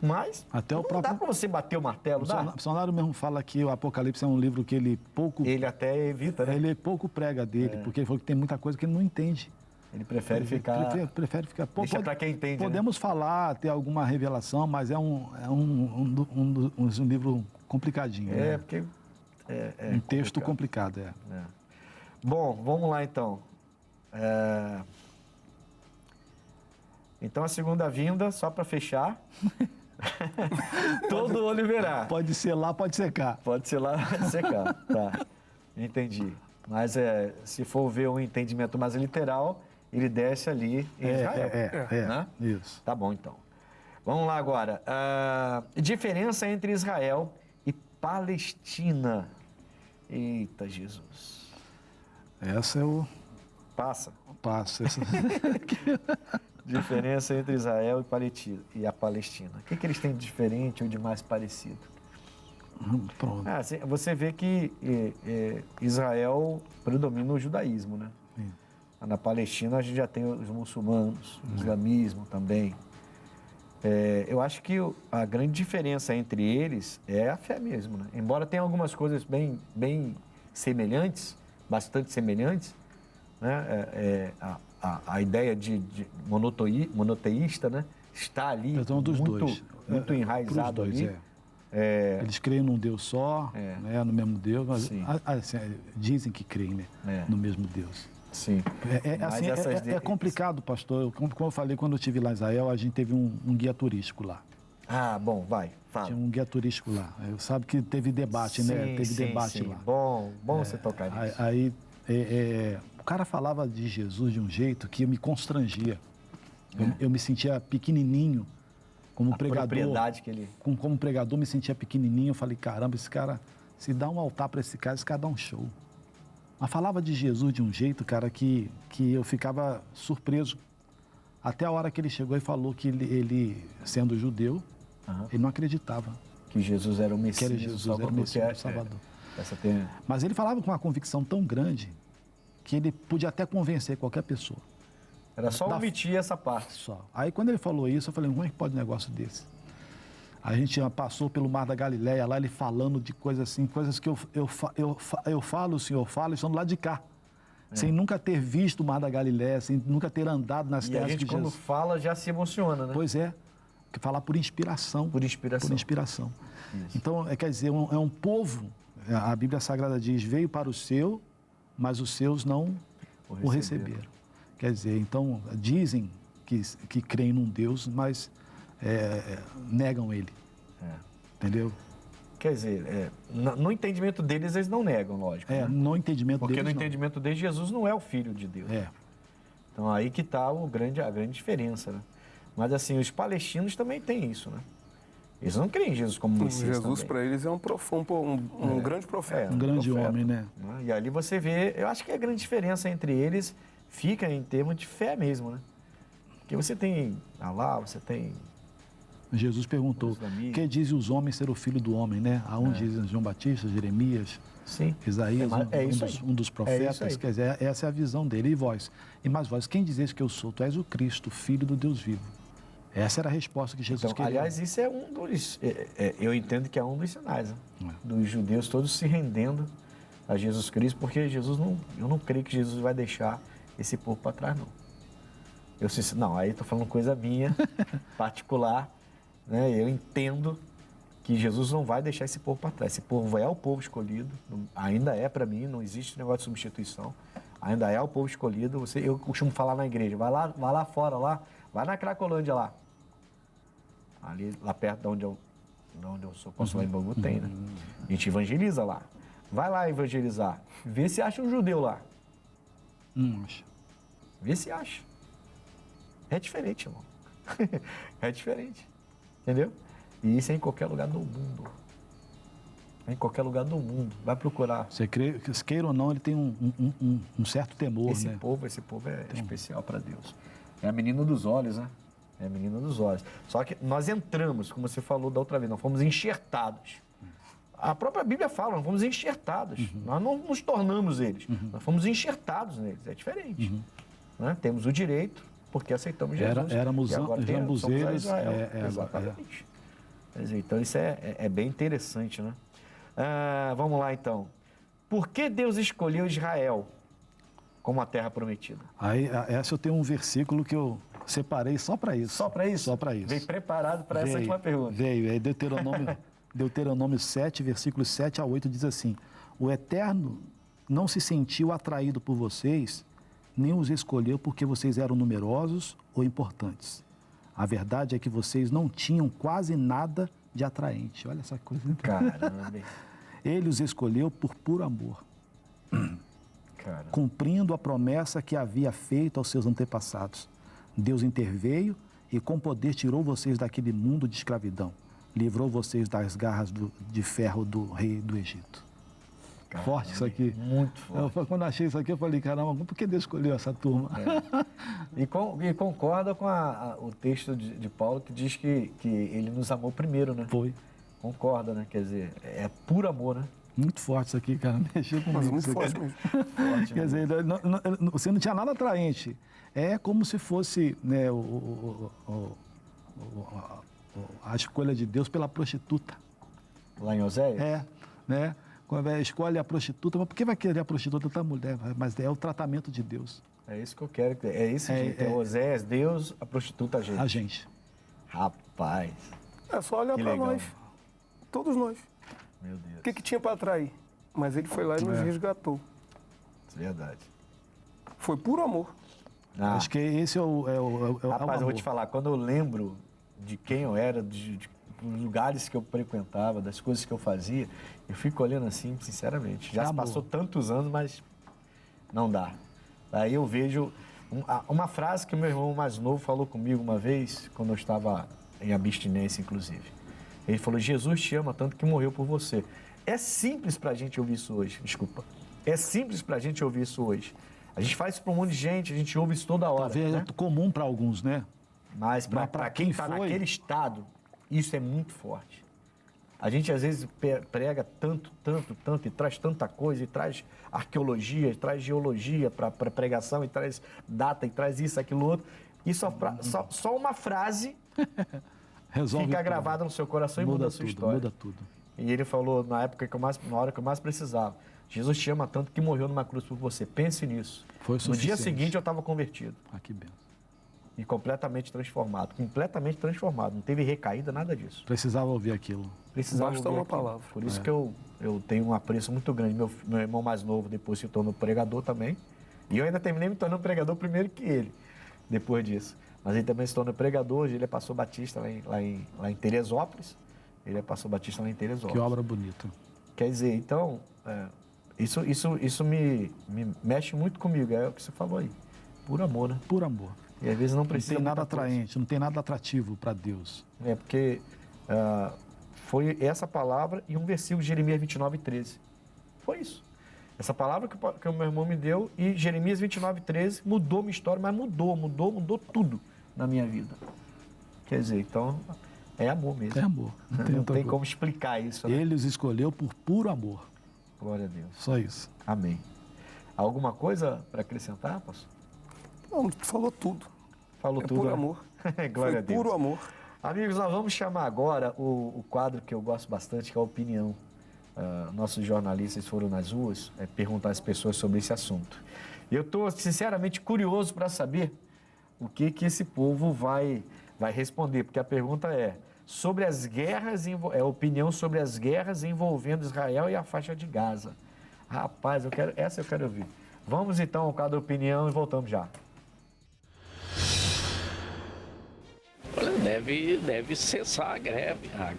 mas até não dá para você bater o martelo, dá? O Sonário mesmo fala que o Apocalipse é um livro que ele pouco... Ele até evita, né? Ele pouco prega dele, porque ele falou que tem muita coisa que ele não entende. Ele prefere ficar... Deixa para quem entende, podemos falar, ter alguma revelação, mas é um livro complicadinho. Porque... um texto complicado. Bom, vamos lá então. Então a segunda vinda, só para fechar, todo olho verá. Pode ser lá, pode ser cá. Pode ser lá, pode ser cá. Tá, entendi. Mas se for ver um entendimento mais literal, ele desce ali em Israel. Né? Isso. Tá bom, então. Vamos lá agora. Diferença entre Israel e Palestina. Eita, Jesus. Essa é o... Passa. Passa. Diferença entre Israel e a Palestina. O que eles têm de diferente ou de mais parecido? Pronto. Você vê que Israel predomina o judaísmo, né? Sim. Na Palestina a gente já tem os muçulmanos, o islamismo também. Eu acho que a grande diferença entre eles é a fé mesmo, né? Embora tenha algumas coisas bem semelhantes, bastante semelhantes, né? A ideia de monoteísta, né? Está ali muito enraizado dois, ali. Eles creem num Deus só, né, no mesmo Deus, mas assim, dizem que creem, né, no mesmo Deus. Sim. É complicado, pastor. Como eu falei, quando eu estive lá em Israel, a gente teve um guia turístico lá. Ah, bom, fala. Tinha um guia turístico lá. Sabe que teve debate, né? Teve debate lá. Bom você tocar nisso. Aí o cara falava de Jesus de um jeito que me constrangia. Eu me sentia pequenininho como pregador. Propriedade que ele... Como pregador, me sentia pequenininho. Eu falei, caramba, esse cara, se dá um altar para esse cara dá um show. Mas falava de Jesus de um jeito, cara, que eu ficava surpreso. Até a hora que ele chegou e falou que ele sendo judeu, ele não acreditava. Que Jesus era o Messias. Que era Jesus, era o Messias, o Salvador. Mas ele falava com uma convicção tão grande que ele podia até convencer qualquer pessoa. Era só omitir essa parte. Só. Aí quando ele falou isso, eu falei, como é que pode um negócio desse? A gente passou pelo Mar da Galileia, lá ele falando de coisas assim, coisas que eu falo, o senhor fala, estão do lado de cá. Sem nunca ter visto o Mar da Galileia, sem nunca ter andado nas terras de Jesus. E a gente, quando fala, já se emociona, né? Pois é. Falar por inspiração. Por inspiração. Por inspiração. Isso. Então, quer dizer, é um povo, a Bíblia Sagrada diz, veio para o seu, mas os seus não o receberam. Quer dizer, então, dizem que creem num Deus, mas negam ele. Entendeu? Quer dizer, no entendimento deles, eles não negam, lógico. Né? No entendimento Porque deles, no entendimento deles, Jesus não é o Filho de Deus. Então, aí que está a grande diferença, né? Mas, assim, os palestinos também têm isso, né? Eles não creem em Jesus como Messias Jesus, para eles, é um grande profeta. Um grande homem, né? E ali você vê, eu acho que a grande diferença entre eles fica em termos de fé mesmo, né? Porque você tem Alá, você tem... Jesus perguntou, que dizem os homens ser o filho do homem, né? Dizem João Batista, Jeremias, Isaías, um dos profetas. Quer dizer, essa é a visão dele. E vós? E mais vós, quem dizes que eu sou? Tu és o Cristo, filho do Deus vivo. Essa era a resposta que Jesus queria. Aliás, isso é um dos... eu entendo que é um dos sinais, né? Dos judeus todos se rendendo a Jesus Cristo, porque eu não creio que Jesus vai deixar esse povo para trás, não. Aí estou falando coisa minha, particular, né? Eu entendo que Jesus não vai deixar esse povo para trás. Esse povo é o povo escolhido, ainda é para mim, não existe negócio de substituição. Ainda é o povo escolhido. Eu costumo falar na igreja, vai lá fora, vai na Cracolândia lá. Ali, lá perto de onde eu sou, posso lá em Bangu, tem, né? A gente evangeliza lá. Vai lá evangelizar. Vê se acha um judeu lá. Não acha. Vê se acha. É diferente, irmão. É diferente. Entendeu? E isso é em qualquer lugar do mundo. É em qualquer lugar do mundo. Vai procurar. Você queira ou não, ele tem um certo temor, esse né? Povo é especial para Deus. É a menina dos olhos, né? É a menina dos olhos. Só que nós entramos, como você falou da outra vez, nós fomos enxertados. A própria Bíblia fala, nós fomos enxertados. Nós não nos tornamos eles. Nós fomos enxertados neles. É diferente. Né? Temos o direito, porque aceitamos Jesus. Éramos zambuzeiros. Exatamente. Então, isso é bem interessante, né? Vamos lá, então. Por que Deus escolheu Israel como a terra prometida? Essa eu tenho um versículo que eu separei só para isso. Só para isso? Só para isso. Veio preparado para essa última pergunta. Veio. Deuteronômio 7, versículos 7 a 8, diz assim: o Eterno não se sentiu atraído por vocês, nem os escolheu porque vocês eram numerosos ou importantes. A verdade é que vocês não tinham quase nada de atraente. Olha essa coisa. Caramba. Ele os escolheu por puro amor, cumprindo a promessa que havia feito aos seus antepassados. Deus interveio e com poder tirou vocês daquele mundo de escravidão. Livrou vocês das garras de ferro do rei do Egito. Forte isso aqui. Muito forte. Quando achei isso aqui, eu falei, caramba, por que Deus escolheu essa turma? E concorda com o texto de Paulo que diz que ele nos amou primeiro, né? Foi. Concorda, né? Quer dizer, é puro amor, né? Muito forte isso aqui, cara. Mexeu comigo. Mas muito isso aqui. forte mesmo. Forte, Quer dizer, você não tinha nada atraente. É como se fosse, né, a escolha de Deus pela prostituta. Lá em Oséias? É, né? Quando escolhe a prostituta, mas por que vai querer a prostituta da mulher? Mas é o tratamento de Deus. É isso que eu quero. É esse jeito. É Oséias, Deus, a prostituta, a gente. A gente. Rapaz, É só olhar que para legal. nós. Todos nós. Meu Deus. O que tinha para atrair? Mas ele foi lá e nos resgatou. Verdade. Foi puro amor. Ah, Acho que esse é o rapaz, eu amor. vou te falar, quando eu lembro de quem eu era, dos lugares que eu frequentava, das coisas que eu fazia, eu fico olhando assim, sinceramente. Já se Amor. passou tantos anos, mas não dá. Aí eu vejo uma frase que o meu irmão mais novo falou comigo uma vez, quando eu estava em abstinência, inclusive. Ele falou, Jesus te ama tanto que morreu por você. É simples pra gente ouvir isso hoje, desculpa. É simples pra gente ouvir isso hoje. A gente faz isso pra um monte de gente, a gente ouve isso toda hora. Talvez Né? é comum para alguns, né? Mas Mas para pra quem quem está foi- naquele estado, isso é muito forte. A gente às vezes prega tanto, e traz tanta coisa, e traz arqueologia, e traz geologia para pregação, e traz data, e traz isso, aquilo, outro. E só uma frase Resolve fica tudo. gravada no seu coração e muda a sua tudo, história. Muda tudo. E ele falou na hora que eu mais precisava. Jesus te ama tanto que morreu numa cruz por você. Pense nisso. Foi No dia suficiente. seguinte eu estava convertido. Ah, que benção. E completamente transformado. Completamente transformado. Não teve recaída, nada disso. Precisava ouvir aquilo. Precisava Basta ouvir uma aquilo. palavra. Por isso que eu tenho um apreço muito grande. Meu irmão mais novo depois se tornou pregador também. E eu ainda terminei me tornando pregador primeiro que ele, depois disso. Mas ele também se tornou pregador. Hoje ele é pastor batista lá em Teresópolis. Ele é pastor batista lá em Teresópolis. Que obra bonita. Quer dizer, então, isso me mexe muito comigo. É o que você falou aí. Por amor, né? Por amor. E às vezes não Não precisa tem nada muita coisa. atraente, não tem nada atrativo para Deus. É porque foi essa palavra e um versículo de Jeremias 29:13. Foi isso. Essa palavra que o meu irmão me deu e Jeremias 29:13 mudou minha história, mas mudou tudo na minha vida. Quer dizer, então, é amor mesmo. É amor. Não tem, Não outra tem coisa. como explicar isso, né? Ele os escolheu por puro amor. Glória a Deus. Só isso. Amém. Alguma coisa para acrescentar, pastor? Não, tu falou tudo. Falou É tudo. puro né? amor. Glória Foi a Deus. puro amor. Amigos, nós vamos chamar agora o quadro que eu gosto bastante, que é a opinião. Nossos jornalistas foram nas ruas perguntar às pessoas sobre esse assunto. E eu estou, sinceramente, curioso para saber o que esse povo vai responder, porque a pergunta é sobre as guerras, opinião sobre as guerras envolvendo Israel e a faixa de Gaza. Rapaz, essa eu quero ouvir. Vamos então ao quadro opinião e voltamos já. Olha, deve cessar a greve, a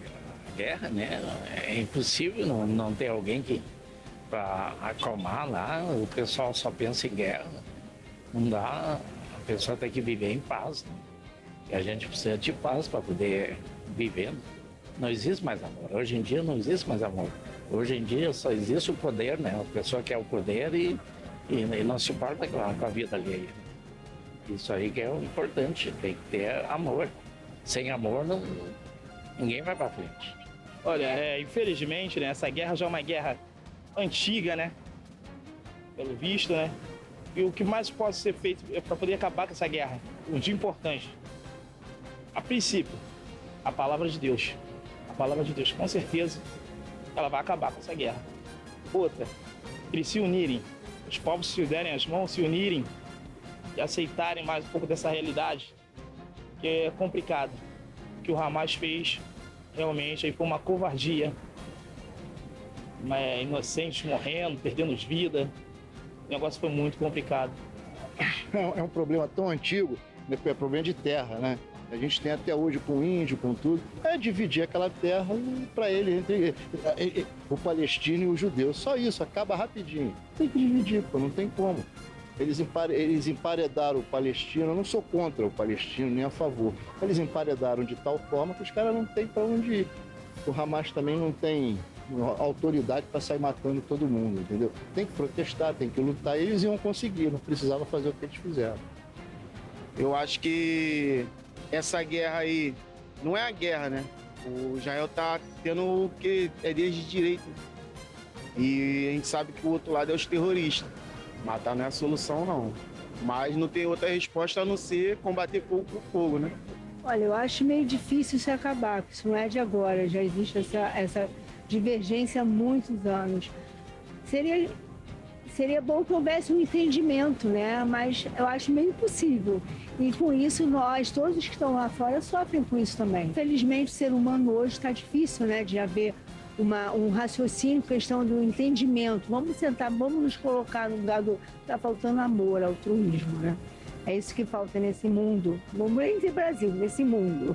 guerra, né? É impossível não ter alguém para acalmar lá. O pessoal só pensa em guerra. Não dá, a pessoa tem que viver em paz. Né? E a gente precisa de paz para poder viver. Não existe mais amor. Hoje em dia não existe mais amor. Hoje em dia só existe o poder, né? A pessoa quer o poder e não se importa com a vida alheia. Isso aí que é o importante, tem que ter amor. Sem amor, ninguém vai para frente. Olha, infelizmente, né, essa guerra já é uma guerra antiga, né? Pelo visto, né? E o que mais pode ser feito para poder acabar com essa guerra? O de importante. A princípio, a palavra de Deus. A palavra de Deus, com certeza, ela vai acabar com essa guerra. Outra, eles se unirem. Os povos se derem as mãos, se unirem e aceitarem mais um pouco dessa realidade, que é complicado. O que o Hamas fez realmente aí foi uma covardia. Inocentes morrendo, perdendo vida. O negócio foi muito complicado. É um problema tão antigo, né? É problema de terra, né? A gente tem até hoje com o índio, com tudo. É dividir aquela terra para ele, entre o palestino e o judeu. Só isso, acaba rapidinho. Tem que dividir, pô, não tem como. Eles emparedaram o palestino, eu não sou contra o palestino, nem a favor. Eles emparedaram de tal forma que os caras não têm para onde ir. O Hamas também não tem autoridade para sair matando todo mundo, entendeu? Tem que protestar, tem que lutar. Eles iam conseguir, não precisava fazer o que eles fizeram. Eu acho que essa guerra aí não é a guerra, né? O Israel tá tendo o que é deles de direito. E a gente sabe que o outro lado é os terroristas. Matar não é a solução, não. Mas não tem outra resposta a não ser combater fogo com fogo, né? Olha, eu acho meio difícil isso acabar, porque isso não é de agora, já existe essa divergência há muitos anos. Seria bom que houvesse um entendimento, né? Mas eu acho meio impossível. E com isso, nós, todos que estão lá fora, sofrem com isso também. Infelizmente, o ser humano hoje está difícil, né? De haver um raciocínio, questão do entendimento. Vamos sentar, vamos nos colocar no lugar do... Está faltando amor, altruísmo, né? É isso que falta nesse mundo. Vamos nem dizer Brasil, nesse mundo.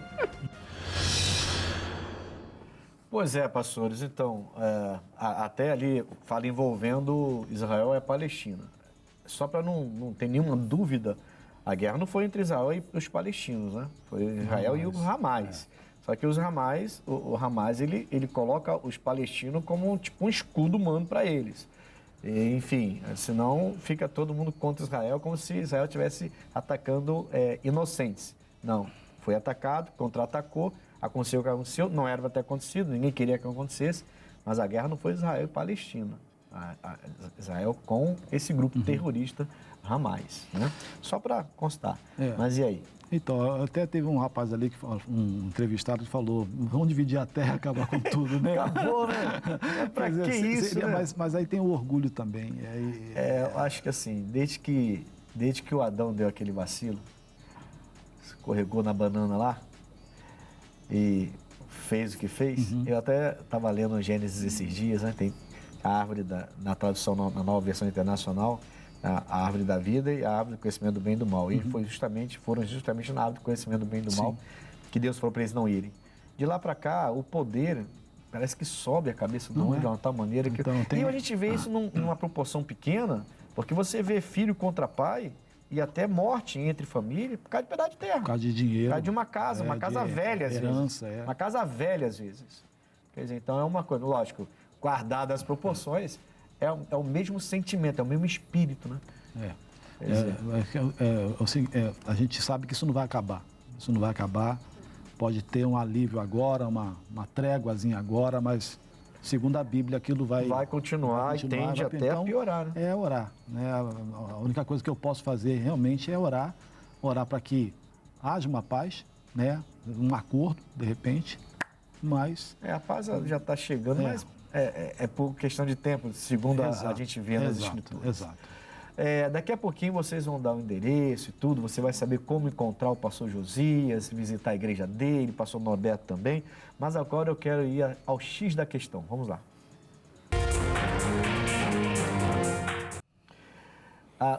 Pois é, pastores. Então, até ali fala envolvendo Israel e a Palestina. Só para não ter nenhuma dúvida, a guerra não foi entre Israel e os palestinos, né? Foi Israel e o Hamas. Só que os Hamas, o Hamas, ele coloca os palestinos como tipo um escudo humano para eles. E, enfim, senão fica todo mundo contra Israel, como se Israel estivesse atacando inocentes. Não, foi atacado, contra-atacou, aconteceu o que aconteceu, não era para ter acontecido, ninguém queria que acontecesse, mas a guerra não foi Israel e Palestina. Israel com esse grupo terrorista Hamas, né? Só para constar. Mas e aí? Então, até teve um rapaz ali, um entrevistado, que falou, vamos dividir a terra e acabar com tudo, né? Acabou, né? Pra que isso, né? Mas aí tem o orgulho também. Eu acho que assim, desde que o Adão deu aquele vacilo, escorregou na banana lá e fez o que fez, eu até estava lendo Gênesis esses dias, né? Tem a árvore, na tradução, na nova versão internacional, a árvore da vida e a árvore do conhecimento do bem e do mal. E foram justamente na árvore do conhecimento do bem e do mal que Deus falou para eles não irem. De lá para cá, o poder parece que sobe a cabeça do homem de uma tal maneira que... E a gente vê isso numa proporção pequena, porque você vê filho contra pai e até morte entre família por causa de pedaço de terra. Por causa de dinheiro. Por causa de uma casa velha às herança, vezes. Uma casa velha às vezes. Quer dizer, então é uma coisa, lógico, guardadas as proporções, é o mesmo sentimento, é o mesmo espírito, né? A gente sabe que isso não vai acabar. Isso não vai acabar. Pode ter um alívio agora, uma tréguazinha agora, mas, segundo a Bíblia, aquilo vai continuar e tende até a piorar, né? É orar, né? A única coisa que eu posso fazer realmente é orar para que haja uma paz, né? Um acordo, de repente, mas... A paz já está chegando, mas é por questão de tempo, segundo a gente vê nas Escrituras. Exato. Daqui a pouquinho vocês vão dar o endereço e tudo, você vai saber como encontrar o pastor Josias, visitar a igreja dele, o pastor Norberto também, mas agora eu quero ir ao X da questão. Vamos lá.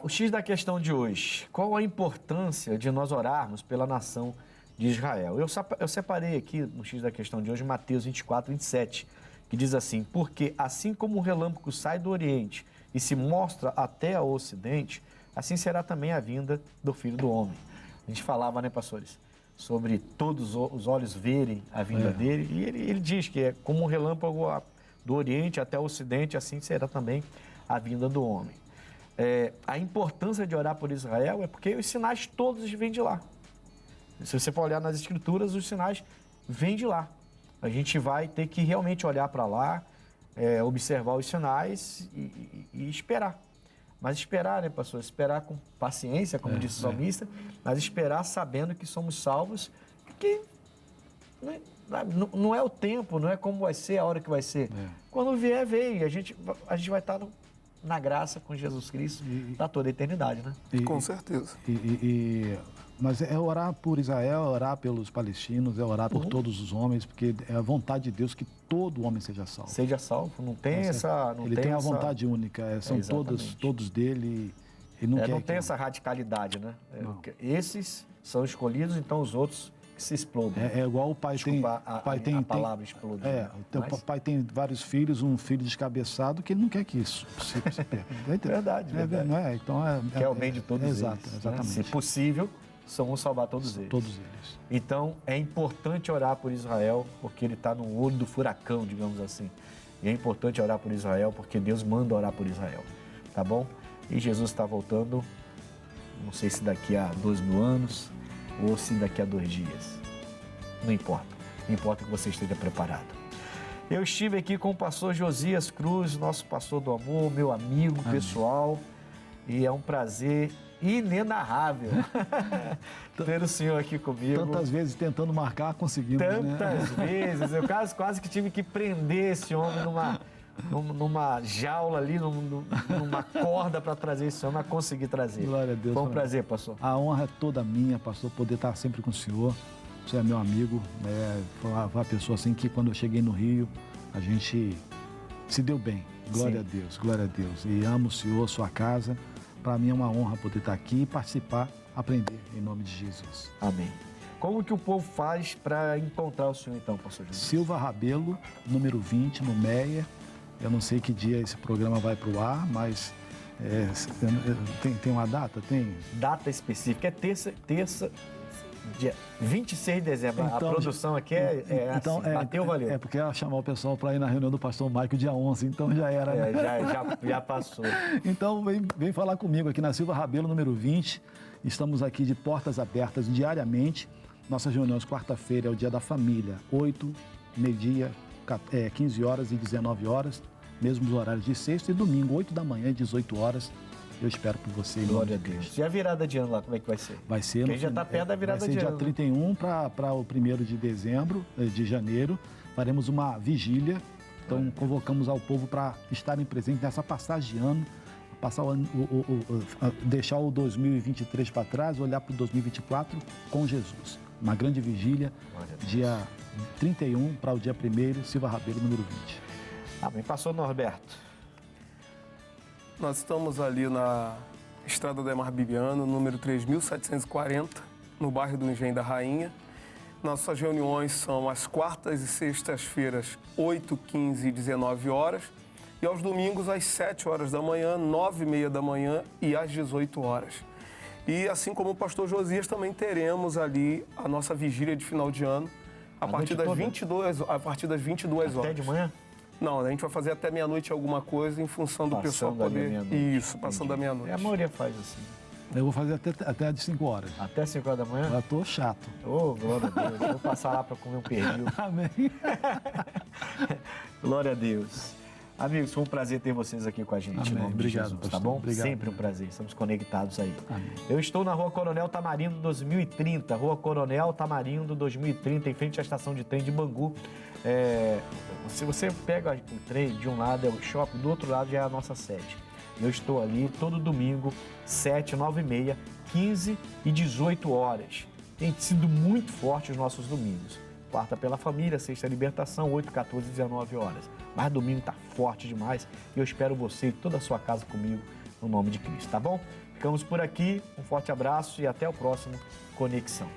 O X da questão de hoje. Qual a importância de nós orarmos pela nação de Israel? Eu separei aqui no X da questão de hoje Mateus 24, 27, que diz assim: porque assim como o relâmpago sai do Oriente e se mostra até ao Ocidente, assim será também a vinda do Filho do Homem. A gente falava, né, pastores, sobre todos os olhos verem a vinda dele, e ele diz que é como um relâmpago do Oriente até o Ocidente, assim será também a vinda do homem. A importância de orar por Israel é porque os sinais todos vêm de lá. Se você for olhar nas Escrituras, os sinais vêm de lá. A gente vai ter que realmente olhar para lá, observar os sinais e esperar. Mas esperar, né, pastor? Esperar com paciência, como disse o salmista, mas esperar sabendo que somos salvos, que não é o tempo, não é como vai ser, a hora que vai ser. Quando vier, veio. A gente vai estar na graça com Jesus Cristo para toda a eternidade, né? Com certeza. Mas é orar por Israel, é orar pelos palestinos, é orar por todos os homens, porque é a vontade de Deus que todo homem seja salvo. Seja salvo, não tem essa... Ele tem a vontade única, são todos dele. Ele não tem essa radicalidade, né? Esses são escolhidos, então os outros que se explodem. É igual o pai tem... a palavra explodir. O pai tem vários filhos, um filho descabeçado, que ele não quer que isso se perca. Verdade. Não é? Então quer o bem de todos eles. Exatamente. Né? Se possível, vamos salvar todos eles. Todos eles. Então, é importante orar por Israel, porque ele está no olho do furacão, digamos assim. E é importante orar por Israel, porque Deus manda orar por Israel, tá bom? E Jesus está voltando, não sei se daqui a 2.000 anos ou se daqui a 2 dias. Não importa. Importa que você esteja preparado. Eu estive aqui com o pastor Josias Cruz, nosso pastor do amor, meu amigo pessoal, e é um prazer inenarrável ter o senhor aqui comigo. Tantas vezes tentando marcar, conseguimos, Tantas vezes. Eu quase que tive que prender esse homem numa jaula ali, numa corda para trazer esse homem, a conseguir trazer. Glória a Deus. Foi um prazer, pastor. A honra é toda minha, pastor, poder estar sempre com o senhor. Você é meu amigo, né? Foi uma pessoa assim que quando eu cheguei no Rio, a gente se deu bem. Glória a Deus, glória a Deus. E amo o senhor, sua casa. Para mim é uma honra poder estar aqui e participar, aprender, em nome de Jesus. Amém. Como que o povo faz para encontrar o senhor então, pastor José? Silva Rabelo, número 20, no Meia. Eu não sei que dia esse programa vai para o ar, mas tem uma data? Tem? Data específica, é terça, dia 26 de dezembro. Então, a produção aqui então, assim, bateu, valeu. É porque ia chamar o pessoal para ir na reunião do pastor Maico dia 11, então já era. Né? Já passou. Então vem falar comigo aqui na Silva Rabelo, número 20. Estamos aqui de portas abertas diariamente. Nossas reuniões, quarta-feira é o dia da família, 8, meio-dia, 15 horas e 19 horas, mesmos horários de sexta, e domingo, 8 da manhã e 18 horas. Eu espero por você. Glória a Deus. E a virada de ano lá, como é que vai ser? Vai ser... Porque já está perto da virada de ano. Vai ser dia 31 para o 1º de dezembro, de janeiro. Faremos uma vigília. Então, convocamos ao povo para estarem presentes nessa passagem de ano. Passar o ano, deixar o 2023 para trás, olhar para o 2024 com Jesus. Uma grande vigília, dia 31 para o dia 1º, Silva Rabelo, número 20. Amém. Pastor Norberto. Nós estamos ali na Estrada do Emar Bibiano, número 3.740, no bairro do Engenho da Rainha. Nossas reuniões são às quartas e sextas-feiras, 8, 15 e 19 horas. E aos domingos, às 7 horas da manhã, 9h30 da manhã e às 18 horas. E assim como o pastor Josias, também teremos ali a nossa vigília de final de ano, a partir das 22 horas. Até de manhã? Não, a gente vai fazer até meia-noite alguma coisa em função do pessoal poder... Isso, passando da meia-noite. A maioria faz assim. Eu vou fazer até de 5 horas. Até 5 horas da manhã? Já tô chato. Ô, glória a Deus. Vou passar lá para comer um pernil. Amém. Glória a Deus. Amigos, foi um prazer ter vocês aqui com a gente. Amém. Obrigado, Jesus, pastor. tá bom? Obrigado. Sempre um prazer. Estamos conectados aí. Amém. Eu estou na Rua Coronel Tamarindo 2030. Rua Coronel Tamarindo 2030, em frente à estação de trem de Bangu. Se você pega o trem, de um lado é o shopping, do outro lado já é a nossa sede. Eu estou ali todo domingo, 7, 9h30, 15 e 18 horas. Tem sido muito forte os nossos domingos. Quarta pela família, sexta libertação, 8, 14 e 19 horas. Mas domingo está forte demais e eu espero você e toda a sua casa comigo, no nome de Cristo, tá bom? Ficamos por aqui, um forte abraço e até o próximo Conexão.